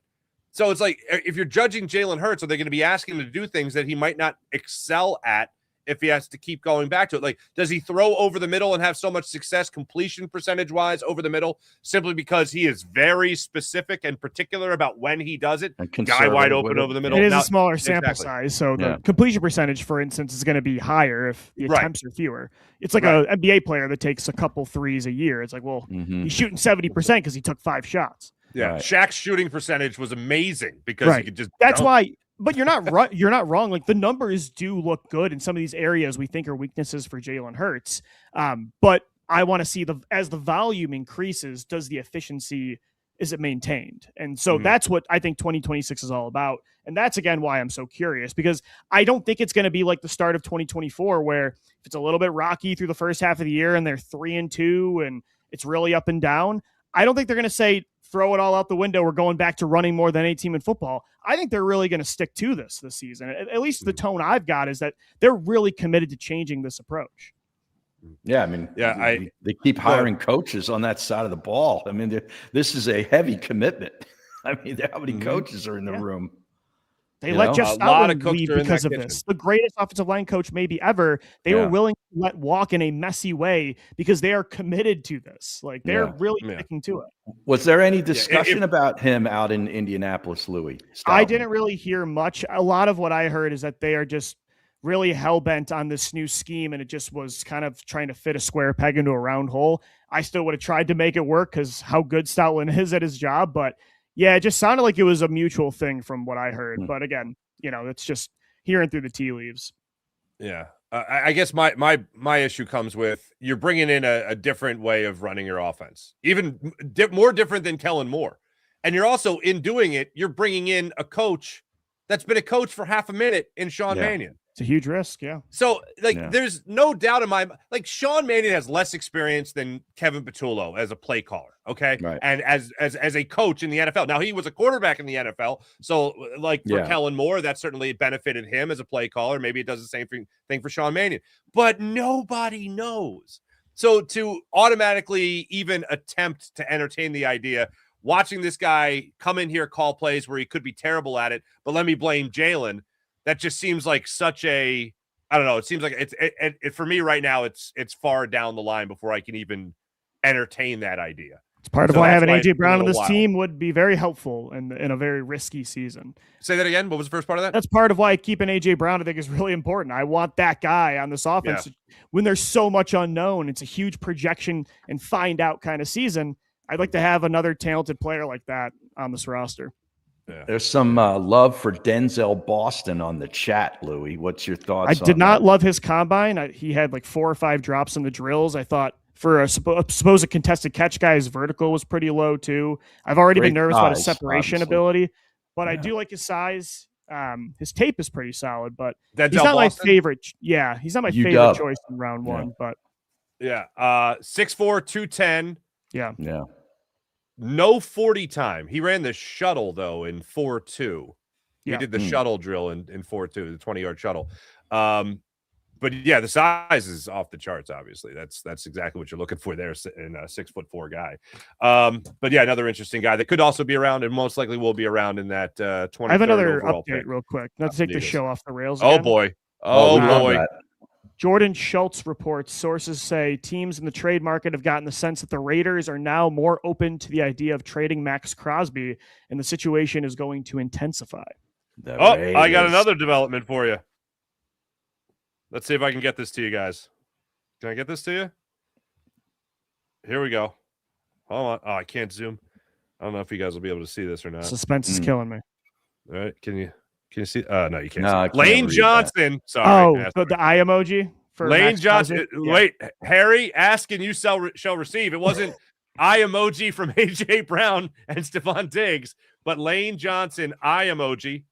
So it's like, if you're judging Jalen Hurts, are they going to be asking him to do things that he might not excel at if he has to keep going back to it? Like, does he throw over the middle and have so much success completion percentage-wise over the middle simply because he is very specific and particular about when he does it? Guy wide open over the middle. It is a smaller sample size, so the completion percentage, for instance, is going to be higher if the attempts are fewer. It's like an NBA player that takes a couple threes a year. It's like, well, he's shooting 70% because he took 5 shots. Yeah, Shaq's shooting percentage was amazing because he could just. That's why. But you're not you're not wrong. Like, the numbers do look good in some of these areas we think are weaknesses for Jalen Hurts. But I want to see as the volume increases, does the efficiency, is it maintained? And so that's what I think 2026 is all about. And that's, again, why I'm so curious, because I don't think it's going to be like the start of 2024 where if it's a little bit rocky through the first half of the year and they're 3-2 and it's really up and down. I don't think they're going to say, throw it all out the window. We're going back to running more than any team in football. I think they're really going to stick to this season. At least the tone I've got is that they're really committed to changing this approach. Yeah, I mean, they keep hiring coaches on that side of the ball. I mean, this is a heavy commitment. I mean, how many coaches are in the room? They let Jeff Stoutland leave because of this. The greatest offensive line coach maybe ever. They were willing to let walk in a messy way because they are committed to this. Like, they're really sticking to it. Was there any discussion about him out in Indianapolis, Louie? I didn't really hear much. A lot of what I heard is that they are just really hell-bent on this new scheme, and it just was kind of trying to fit a square peg into a round hole. I still would have tried to make it work because how good Stoutland is at his job, but yeah, it just sounded like it was a mutual thing from what I heard. But again, it's just hearing through the tea leaves. Yeah. I guess my issue comes with you're bringing in a different way of running your offense, even more different than Kellen Moore. And you're also, in doing it, you're bringing in a coach that's been a coach for half a minute in Sean Mannion. It's a huge risk, So, there's no doubt in my mind, like, Sean Mannion has less experience than Kevin Patullo as a play caller, okay? Right. And as a coach in the NFL. Now, he was a quarterback in the NFL, so, like, for Kellen Moore, that certainly benefited him as a play caller. Maybe it does the same thing for Sean Mannion. But nobody knows. So, to automatically even attempt to entertain the idea, watching this guy come in here, call plays where he could be terrible at it, but let me blame Jalen, that just seems like such a, I don't know. It seems like it for me right now, it's far down the line before I can even entertain that idea. It's part of why having AJ Brown on this team would be very helpful in a very risky season. Say that again. What was the first part of that? That's part of why keeping AJ Brown, I think, is really important. I want that guy on this offense when there's so much unknown. It's a huge projection and find out kind of season. I'd like to have another talented player like that on this roster. Yeah. There's some love for Denzel Boston on the chat, Louie. What's your thoughts? I did not love his combine. He had like 4 or 5 drops in the drills. I thought for a supposed contested catch guy, his vertical was pretty low too. I've already been nervous about his separation ability, but I do like his size. His tape is pretty solid, but he's not my favorite. Yeah, he's not my favorite choice in round 1. But 6'4", 210. Yeah. No 40 time. He ran the shuttle, though, in 4.2. He did the shuttle drill in 4.2, the 20-yard shuttle. But yeah, the size is off the charts. Obviously, that's exactly what you're looking for there in a 6'4" guy. But yeah, another interesting guy that could also be around and most likely will be around in that 20. I have another overall update pick. real quick. Not to take the show off the rails. Oh Again. boy. Oh Oh boy. that. Jordan Schultz reports sources say teams in the trade market have gotten the sense that the Raiders are now more open to the idea of trading Maxx Crosby, and the situation is going to intensify. I got another development for you. Let's see if I can get this to you guys. Can I get this to you? Here we go. Hold on. Oh, I can't zoom. I don't know if you guys will be able to see this or not. Suspense is killing me. All right. Can you see? No, you can't. No, see. I can't Lane read Johnson. Sorry. Oh, but the eye emoji for Lane Maxx Johnson. Crosby? Yeah. Wait, Harry, ask and you shall receive. It wasn't eye emoji from AJ Brown and Stefon Diggs, but Lane Johnson eye emoji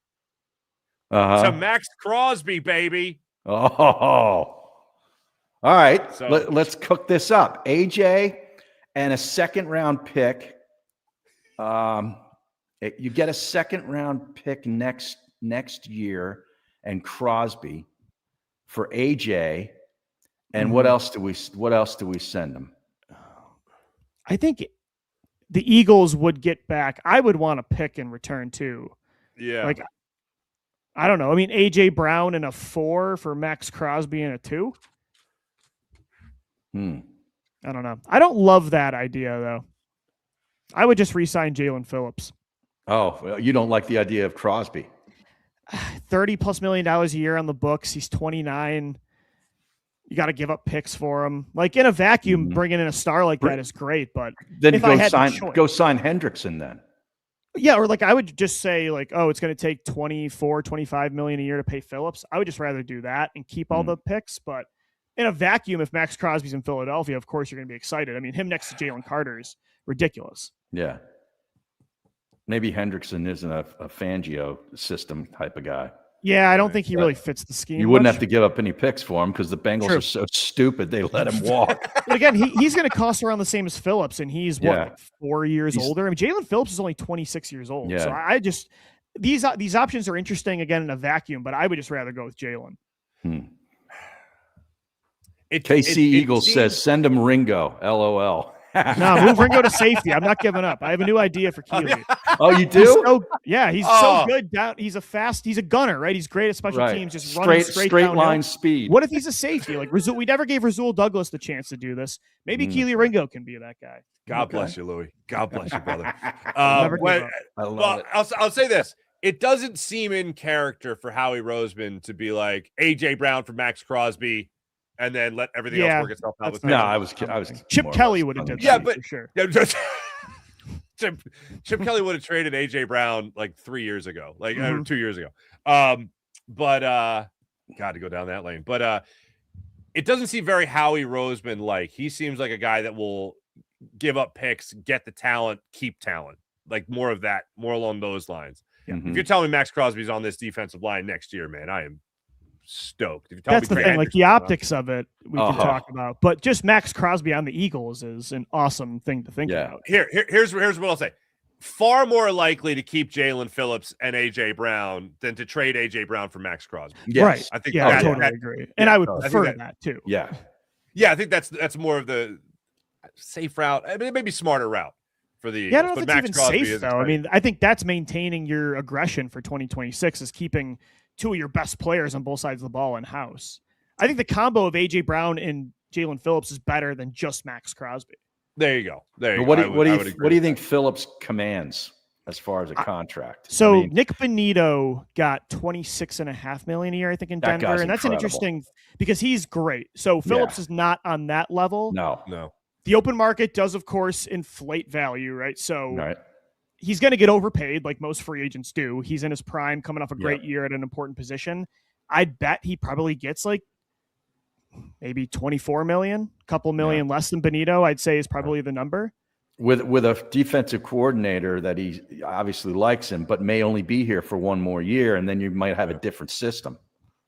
to Maxx Crosby, baby. Oh, all right. So- Let's cook this up. AJ and a second round pick. You get a second round pick next year, and Crosby for AJ. And what else do we send them? I think the Eagles would get back. I would want a pick in return too. Yeah. Like, I don't know. I mean, AJ Brown and a 4 for Maxx Crosby and a 2. I don't know. I don't love that idea though. I would just re-sign Jalen Phillips. Oh, well, you don't like the idea of Crosby. $30+ million a year on the books. He's 29. You got to give up picks for him. Like in a vacuum, bringing in a star like that is great. But Then if I had the go choice- sign Hendrickson then. Yeah, or like I would just say like, oh, it's going to take 24, 25 million a year to pay Phillips. I would just rather do that and keep all the picks. But in a vacuum, if Maxx Crosby's in Philadelphia, of course you're going to be excited. I mean, him next to Jalen Carter is ridiculous. Yeah. Maybe Hendrickson isn't a Fangio system type of guy. Yeah, I don't think he really fits the scheme. You wouldn't much. have to give up any picks for him because the Bengals True. are so stupid they let him walk. But again, he's going to cost around the same as Phillips, and he's Yeah. like 4 years older. I mean, Jalen Phillips is only 26 years old. Yeah. So I just these options are interesting again in a vacuum, but I would just rather go with Jalen. KC Eagles says send him Ringo. LOL. No, move Ringo to safety. I'm not giving up. I have a new idea for Keely. Oh, you do? He's so good down. He's a gunner, right? He's great at special teams, just running straight line downhill. speed. What if he's a safety? Like Razul, we never gave Razul Douglas the chance to do this. Maybe Keely Ringo can be that guy. God bless you, Louie. God bless you, brother. Never give up. I love it. I'll say this. It doesn't seem in character for Howie Roseman to be like AJ Brown for Maxx Crosby and then let everything else work itself out. With No, I was Chip Kelly would have did that. Yeah, but for sure. Chip Kelly would have traded AJ Brown like 3 years ago, like 2 years ago. But got to go down that lane. But it doesn't seem very Howie Roseman like. He seems like a guy that will give up picks, get the talent, keep talent, like more of that, more along those lines. If you're telling me Maxx Crosby's on this defensive line next year, man, I am stoked. If you tell That's me the thing. Like the optics of it, we can talk about. But just Maxx Crosby on the Eagles is an awesome thing to think about. Here's what I'll say. Far more likely to keep Jalen Phillips and AJ Brown than to trade AJ Brown for Maxx Crosby. Yes. Right. I think I totally agree. And I would prefer that too. Yeah. Yeah, I think that's more of the safe route. I mean, it may be smarter route for the Eagles. Yeah, I don't know if but it's Maxx even Crosby safe is though. exciting. I mean, I think that's maintaining your aggression for 2026 is keeping two of your best players on both sides of the ball in house. I think the combo of AJ Brown and Jalen Phillips is better than just Maxx Crosby. There you go. What do you think Phillips commands as far as a contract? So Nick Bonito got $26.5 million a year, I think, in Denver, and that's incredible. an interesting because he's great. So Phillips is not on that level. No. The open market does, of course, inflate value, right? So Right. he's going to get overpaid like most free agents do. He's in his prime, coming off a great year at an important position. I'd bet he probably gets like maybe 24 million, a couple million less than Bonito, I'd say is probably the number. With a defensive coordinator that he obviously likes him, but may only be here for one more year, and then you might have a different system.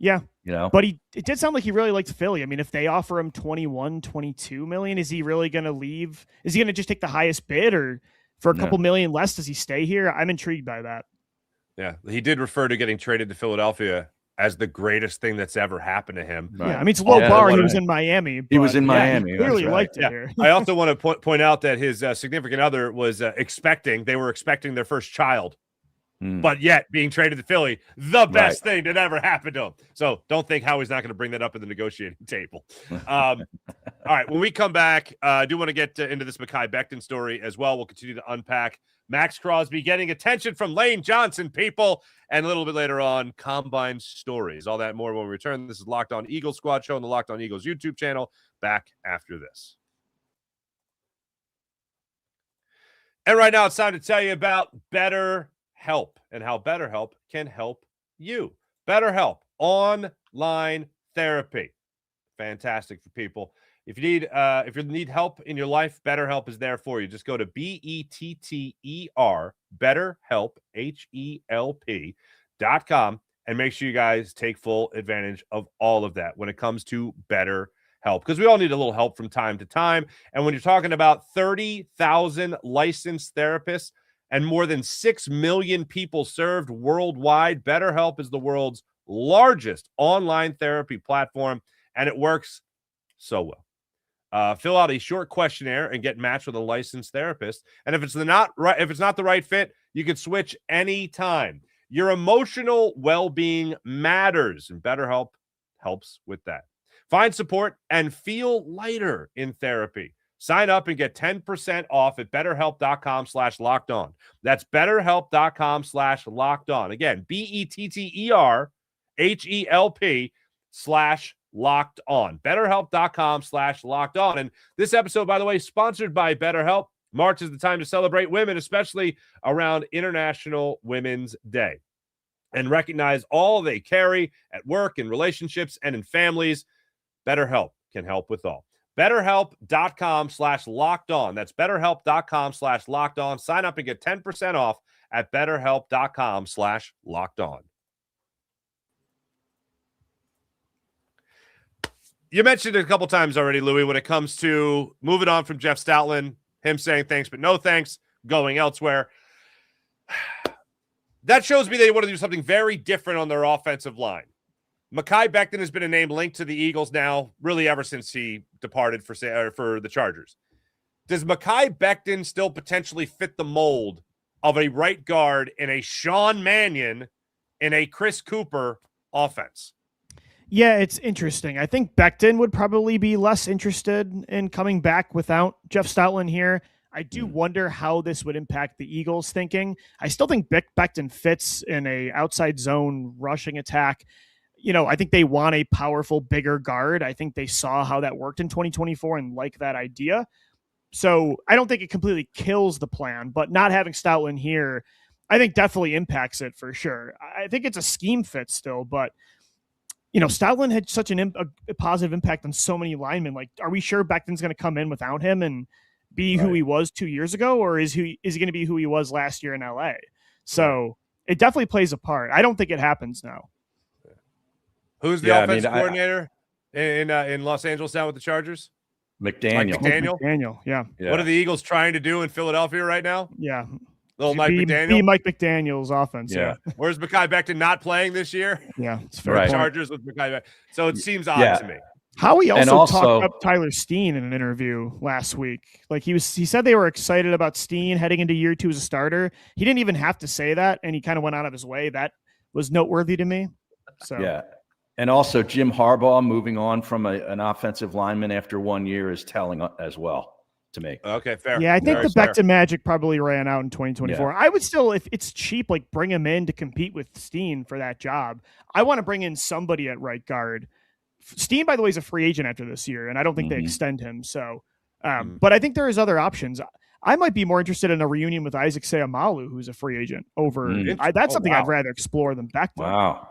Yeah. You know? But it did sound like he really liked Philly. I mean, if they offer him 21, 22 million, is he really going to leave? Is he going to just take the highest bid, or for a couple million less, does he stay here? I'm intrigued by that. Yeah, he did refer to getting traded to Philadelphia as the greatest thing that's ever happened to him. Right. Yeah, I mean, it's low bar. He was in Miami. He was in Miami. He clearly liked it here. I also want to point out that his significant other was expecting their first child. But yet being traded to Philly, the best thing that ever happened to him. So don't think Howie's not going to bring that up at the negotiating table. All right, when we come back, I do want to get into this Mekhi Becton story as well. We'll continue to unpack Maxx Crosby getting attention from Lane Johnson, people, and a little bit later on, Combine stories. All that more when we return. This is Locked On Eagles Squad Show on the Locked On Eagles YouTube channel. Back after this. And right now, it's time to tell you about Betterhelp and how Betterhelp can help you. Betterhelp, online therapy. Fantastic for people. If you need help in your life, BetterHelp is there for you. Just go to BETTER, BetterHelp, HELP.com, and make sure you guys take full advantage of all of that when it comes to BetterHelp, because we all need a little help from time to time. And when you're talking about 30,000 licensed therapists and more than 6 million people served worldwide, BetterHelp is the world's largest online therapy platform, and it works so well. Fill out a short questionnaire and get matched with a licensed therapist. And if it's not the right fit, you can switch anytime. Your emotional well-being matters, and BetterHelp helps with that. Find support and feel lighter in therapy. Sign up and get 10% off at betterhelp.com/lockedon. That's betterhelp.com/lockedon. Again, BETTERHELP/locked on. Betterhelp.com/locked on. And this episode, by the way, sponsored by BetterHelp. March is the time to celebrate women, especially around International Women's Day, and recognize all they carry at work, in relationships, and in families. BetterHelp can help with all. BetterHelp.com/locked on. That's BetterHelp.com/locked on. Sign up and get 10% off at BetterHelp.com/locked on. You mentioned it a couple times already, Louie, when it comes to moving on from Jeff Stoutland, him saying thanks but no thanks, going elsewhere. That shows me they want to do something very different on their offensive line. Mekhi Becton has been a name linked to the Eagles now, really ever since he departed for the Chargers. Does Mekhi Becton still potentially fit the mold of a right guard in a Sean Mannion, in a Chris Cooper offense? Yeah, it's interesting. I think Becton would probably be less interested in coming back without Jeff Stoutland here. I do wonder how this would impact the Eagles' thinking. I still think Becton fits in a outside zone rushing attack. You know, I think they want a powerful, bigger guard. I think they saw how that worked in 2024 and like that idea. So I don't think it completely kills the plan, but not having Stoutland here, I think definitely impacts it for sure. I think it's a scheme fit still, but you know, Stoutland had such a positive impact on so many linemen. Like, are we sure Becton's going to come in without him and be who he was 2 years ago, or is he going to be who he was last year in LA? So it definitely plays a part. I don't think it happens now. Who's the offensive coordinator in Los Angeles now with the Chargers? McDaniel. McDaniel, yeah. What are the Eagles trying to do in Philadelphia right now? Yeah. Little Mike McDaniel? Be Mike McDaniel's offense, yeah. Where's Mekhi Becton not playing this year? Yeah, it's fair. Chargers with Mekhi Becton. So it seems odd to me. Howie also talked up Tyler Steen in an interview last week. Like he said they were excited about Steen heading into year 2 as a starter. He didn't even have to say that, and he kind of went out of his way. That was noteworthy to me. So yeah. And also Jim Harbaugh moving on from an offensive lineman after 1 year is telling as well to me. Okay, fair. Yeah, I think the Becton magic probably ran out in 2024. Yeah. I would still, if it's cheap, like bring him in to compete with Steen for that job. I want to bring in somebody at right guard. Steen, by the way, is a free agent after this year, and I don't think they extend him. So, but I think there is other options. I might be more interested in a reunion with Isaac Seumalo, who's a free agent. That's something I'd rather explore than Becton. Wow.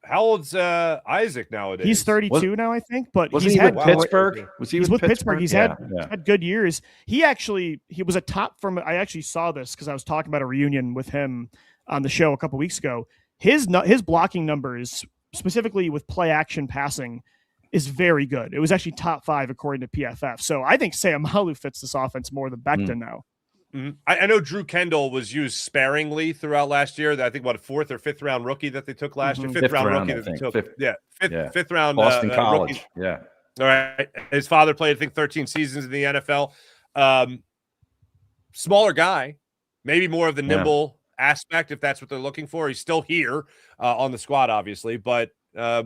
How old's Isaac nowadays? He's 32 now, I think. But he's had with Pittsburgh. He's with Pittsburgh. He's had good years. He was a top from. I actually saw this because I was talking about a reunion with him on the show a couple weeks ago. His blocking numbers, specifically with play action passing, is very good. It was actually top 5 according to PFF. So I think Seumalo fits this offense more than Becton now. I know Drew Kendall was used sparingly throughout last year. I think, what, a 4th or 5th round rookie that they took last year? Fifth round rookie that they took. Fifth round Boston College. Rookie. Yeah. All right. His father played, I think, 13 seasons in the NFL. Smaller guy, maybe more of the nimble aspect, if that's what they're looking for. He's still here on the squad, obviously. But, I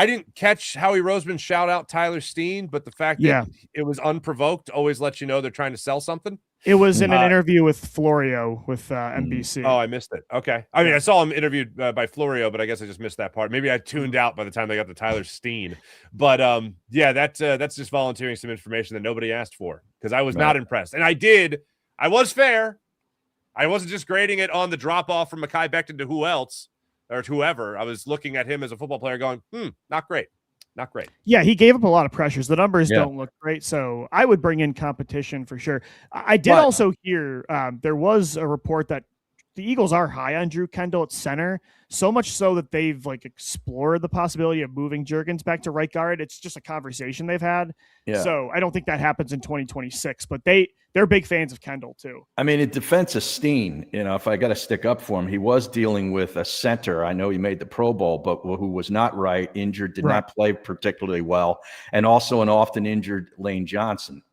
didn't catch Howie Roseman shout out Tyler Steen, but the fact that it was unprovoked always lets you know they're trying to sell something. It was in an interview with Florio with NBC. Oh, I missed it. Okay. I mean, I saw him interviewed by Florio, but I guess I just missed that part. Maybe I tuned out by the time they got to Tyler Steen. But that's just volunteering some information that nobody asked for, because I was not impressed. And I was fair. I wasn't just grading it on the drop off from Mekhi Becton to whoever. I was looking at him as a football player going, not great. Not great. Yeah, he gave up a lot of pressures. The numbers don't look great, so I would bring in competition for sure. I did also hear there was a report that the Eagles are high on Drew Kendall at center, so much so that they've explored the possibility of moving Juergens back to right guard. It's just a conversation they've had. Yeah. So I don't think that happens in 2026, but they're big fans of Kendall too. I mean, in defense of Steen, if I got to stick up for him, he was dealing with a center. I know he made the Pro Bowl, but who was not injured, did not play particularly well, and also an often injured Lane Johnson.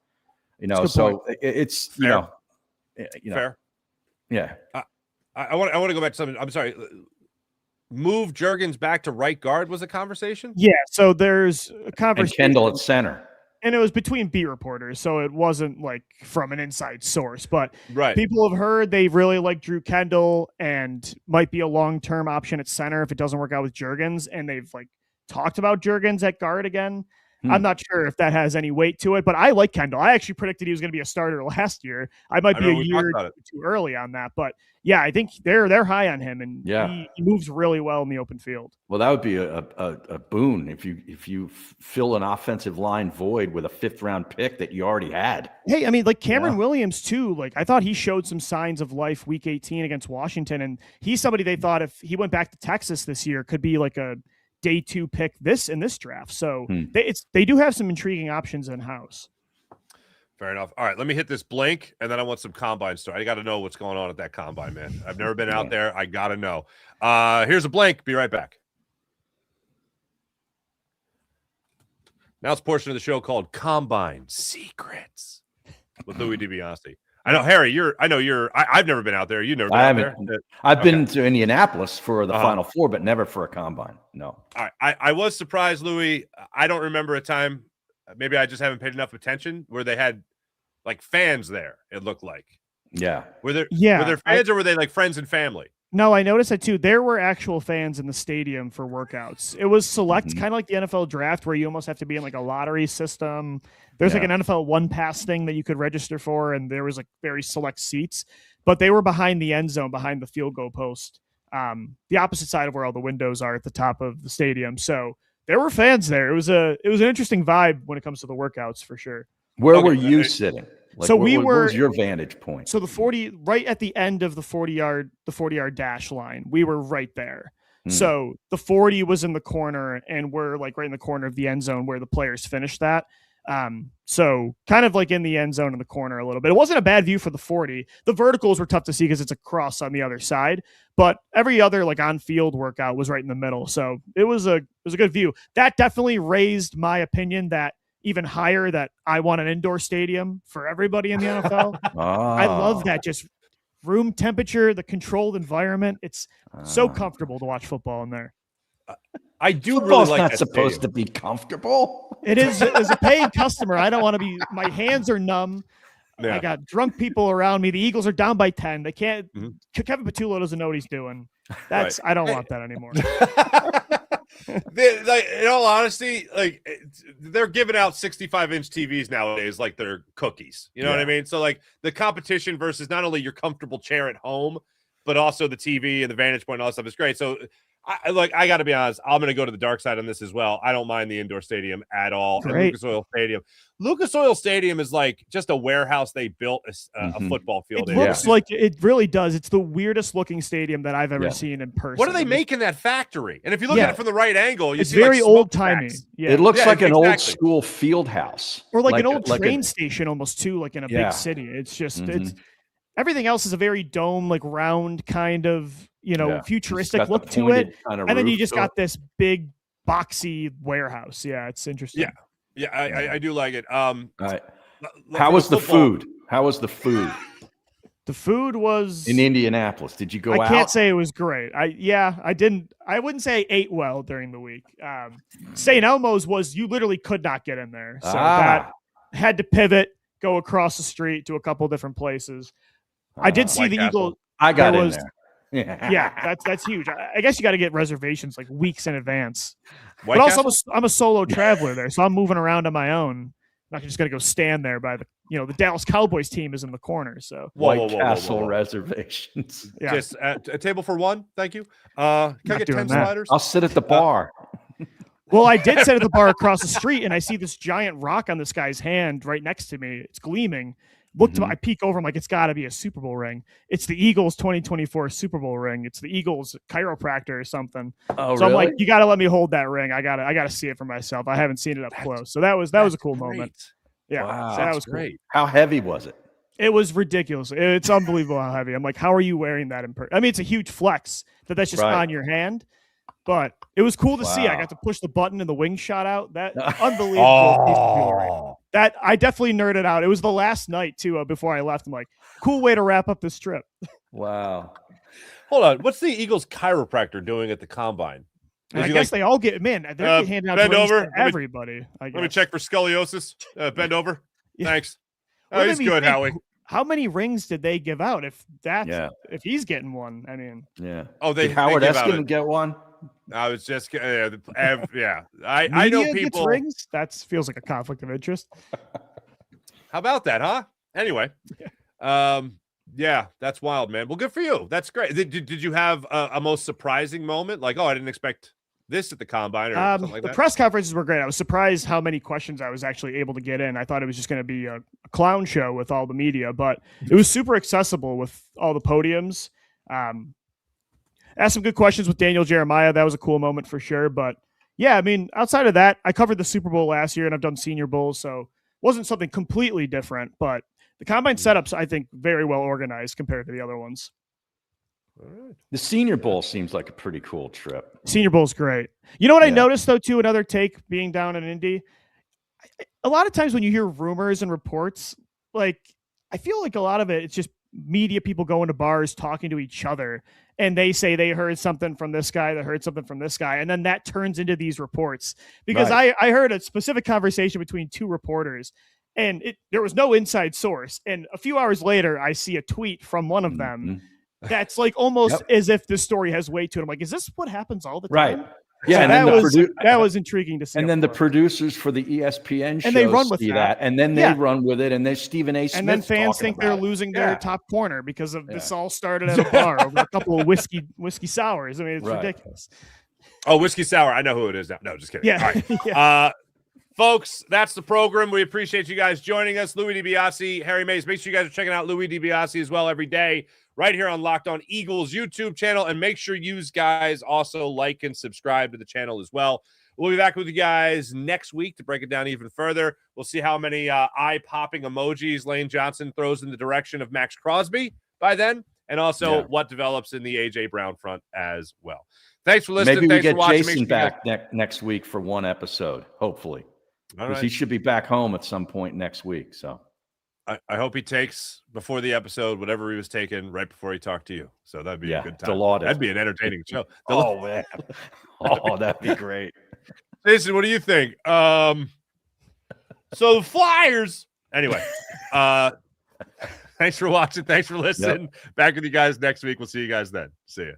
So it's fair. Fair. Yeah. I want to go back to something. I'm sorry. Move Juergens back to right guard was a conversation? Yeah, so there's a conversation. And Kendall at center. And it was between beat reporters, so it wasn't from an inside source. But right. People have heard they really like Drew Kendall and might be a long-term option at center if it doesn't work out with Juergens. And they've talked about Juergens at guard again. I'm not sure if that has any weight to it, but I like Kendall. I actually predicted he was going to be a starter last year. I might be a year too early on that, but yeah, I think they're high on him, and he moves really well in the open field. Well, that would be a boon if you fill an offensive line void with a 5th round pick that you already had. Hey, I mean, Cameron Williams too. I thought he showed some signs of life week 18 against Washington, and he's somebody they thought if he went back to Texas this year could be a day 2 pick in this draft. So they do have some intriguing options in house. Fair enough. All right, let me hit this blank, and then I want some combine story. I got to know what's going on at that combine, man. I've never been out there. I got to know. Here's a blank. Be right back. Now it's a portion of the show called Combine Secrets with Louie DiBiase. I know, Harry, I've never been out there. You've never been out there? I've been to Indianapolis for the Final Four, but never for a combine. No. All right. I was surprised, Louie. I don't remember a time, maybe I just haven't paid enough attention, where they had fans there, it looked like. Yeah. Were there fans or were they friends and family? No, I noticed that too. There were actual fans in the stadium for workouts. It was select, kind of like the NFL draft, where you almost have to be in a lottery system. There's an NFL One Pass thing that you could register for, and there was very select seats. But they were behind the end zone, behind the field goal post, the opposite side of where all the windows are at the top of the stadium. So there were fans there. It was an interesting vibe when it comes to the workouts for sure. Where were you sitting? So what was your vantage point? So the 40, right at the end of the 40-yard dash line, we were right there. So the 40 was in the corner, and we're right in the corner of the end zone where the players finished that. So kind of in the end zone in the corner a little bit. It wasn't a bad view for the 40. The verticals were tough to see because it's a cross on the other side, but every other on field workout was right in the middle. So it was a good view. That definitely raised my opinion that even higher, that I want an indoor stadium for everybody in the NFL. I love that, just room temperature, the controlled environment. It's so comfortable to watch football in there. I do Football's really like not supposed to be comfortable. It is. As a paying customer, I don't want to be. My hands are numb. Yeah. I got drunk people around me. The Eagles are down by 10. They can't. Kevin Patullo doesn't know what he's doing. That's. Right. I don't want that anymore. In all honesty, they're giving out 65-inch TVs nowadays like they're cookies. You know what I mean? So the competition versus not only your comfortable chair at home, but also the TV and the vantage point and all that stuff is great. So I got to be honest. I'm going to go to the dark side on this as well. I don't mind the indoor stadium at all. And Lucas Oil Stadium is like just a warehouse they built a football field. It looks like it really does. It's the weirdest looking stadium that I've ever seen in person. What do they make in that factory? And if you look at it from the right angle, you it's see very like old timey. Yeah. It looks like an old school field house, or like an old train station almost too, like in a big city. It's just it's everything else is a very dome, like round kind of, futuristic look to it. Kind of and then you just got this big boxy warehouse. Yeah, it's interesting. Yeah, I do like it. How was the food? The food was in Indianapolis. Did you go out? I can't say it was great. I wouldn't say I ate well during the week. St. Elmo's was, you literally could not get in there. So that had to pivot, go across the street to a couple different places. I did see the Eagles. I got in there. Yeah, that's huge. I guess you got to get reservations like weeks in advance. But also, I'm a solo traveler there, so I'm moving around on my own. I'm not just gonna go stand there by the Dallas Cowboys team is in the corner. So White Castle reservations. Yeah, just a table for one. Thank you. Can I get 10 sliders? I'll sit at the bar. Well, I did sit at the bar across the street, and I see this giant rock on this guy's hand right next to me. It's gleaming. I peek over. I'm like, it's got to be a Super Bowl ring. It's the Eagles 2024 Super Bowl ring. It's the Eagles chiropractor or something. Oh, so really? I'm like, you got to let me hold that ring. I gotta see it for myself. I haven't seen it up close. So that was a cool moment. Yeah, wow, so that was great. Cool. How heavy was it? It was ridiculous. It's unbelievable how heavy. I'm like, how are you wearing that in person? I mean, it's a huge flex that's just on your hand. But it was cool to see. I got to push the button and the wing shot out. That unbelievable. That I definitely nerded out. It was the last night too. Before I left, I'm like, cool way to wrap up this trip. Wow. Hold on. What's the Eagles chiropractor doing at the combine? I guess they all get they're handing out bend over to everybody. Let me check for scoliosis. Bend over. Yeah. Thanks. Oh, he's good, Howie. How many rings did they give out? If he's getting one, I mean, did Howard Eskin get one? I was just I know people rings. That feels like a conflict of interest. How about that, huh? Anyway, that's wild, man. Well, good for you. That's great. Did you have a most surprising moment? Like, I didn't expect this at the combine or something like that? The press conferences were great. I was surprised how many questions I was actually able to get in. I thought it was just going to be a clown show with all the media, but it was super accessible with all the podiums. Asked some good questions with Daniel Jeremiah. That was a cool moment for sure. But yeah, I mean, outside of that, I covered the Super Bowl last year and I've done Senior Bowls, so it wasn't something completely different. But the combine setups, I think, very well organized compared to the other ones. The Senior Bowl seems like a pretty cool trip. Senior Bowl's great. You know what I noticed though too? Another take being down in Indy. A lot of times when you hear rumors and reports, like I feel like a lot of it's just media people going to bars talking to each other, and they say they heard something from this guy, they heard something from this guy, and then that turns into these reports. Because I heard a specific conversation between two reporters, and there was no inside source. And a few hours later, I see a tweet from one of them that's like almost as if this story has weight to it. I'm like, is this what happens all the time? Right. Yeah, so that was intriguing to see. And then the producers for the ESPN shows and they run with that, and then they run with it, and there's Stephen A. Smith. And then fans think they're losing their top corner because of this all started at a bar over a couple of whiskey sours. I mean, it's ridiculous. Oh, whiskey sour. I know who it is now. No, just kidding. Yeah. All right. Folks, that's the program. We appreciate you guys joining us. Louie DiBiase, Harry Mays. Make sure you guys are checking out Louie DiBiase as well every day, right here on Locked On Eagles YouTube channel. And make sure you guys also like and subscribe to the channel as well. We'll be back with you guys next week to break it down even further. We'll see how many eye-popping emojis Lane Johnson throws in the direction of Maxx Crosby by then, and also what develops in the A.J. Brown front as well. Thanks for listening. Maybe we get for watching. Jason back next week for one episode, hopefully. Because he should be back home at some point next week. So I hope he takes before the episode whatever he was taking right before he talked to you. So that'd be a good time. That'd be an entertaining show. Oh man, that'd be great. Jason, what do you think? So the Flyers. Anyway, thanks for watching. Thanks for listening. Back with you guys next week. We'll see you guys then. See ya.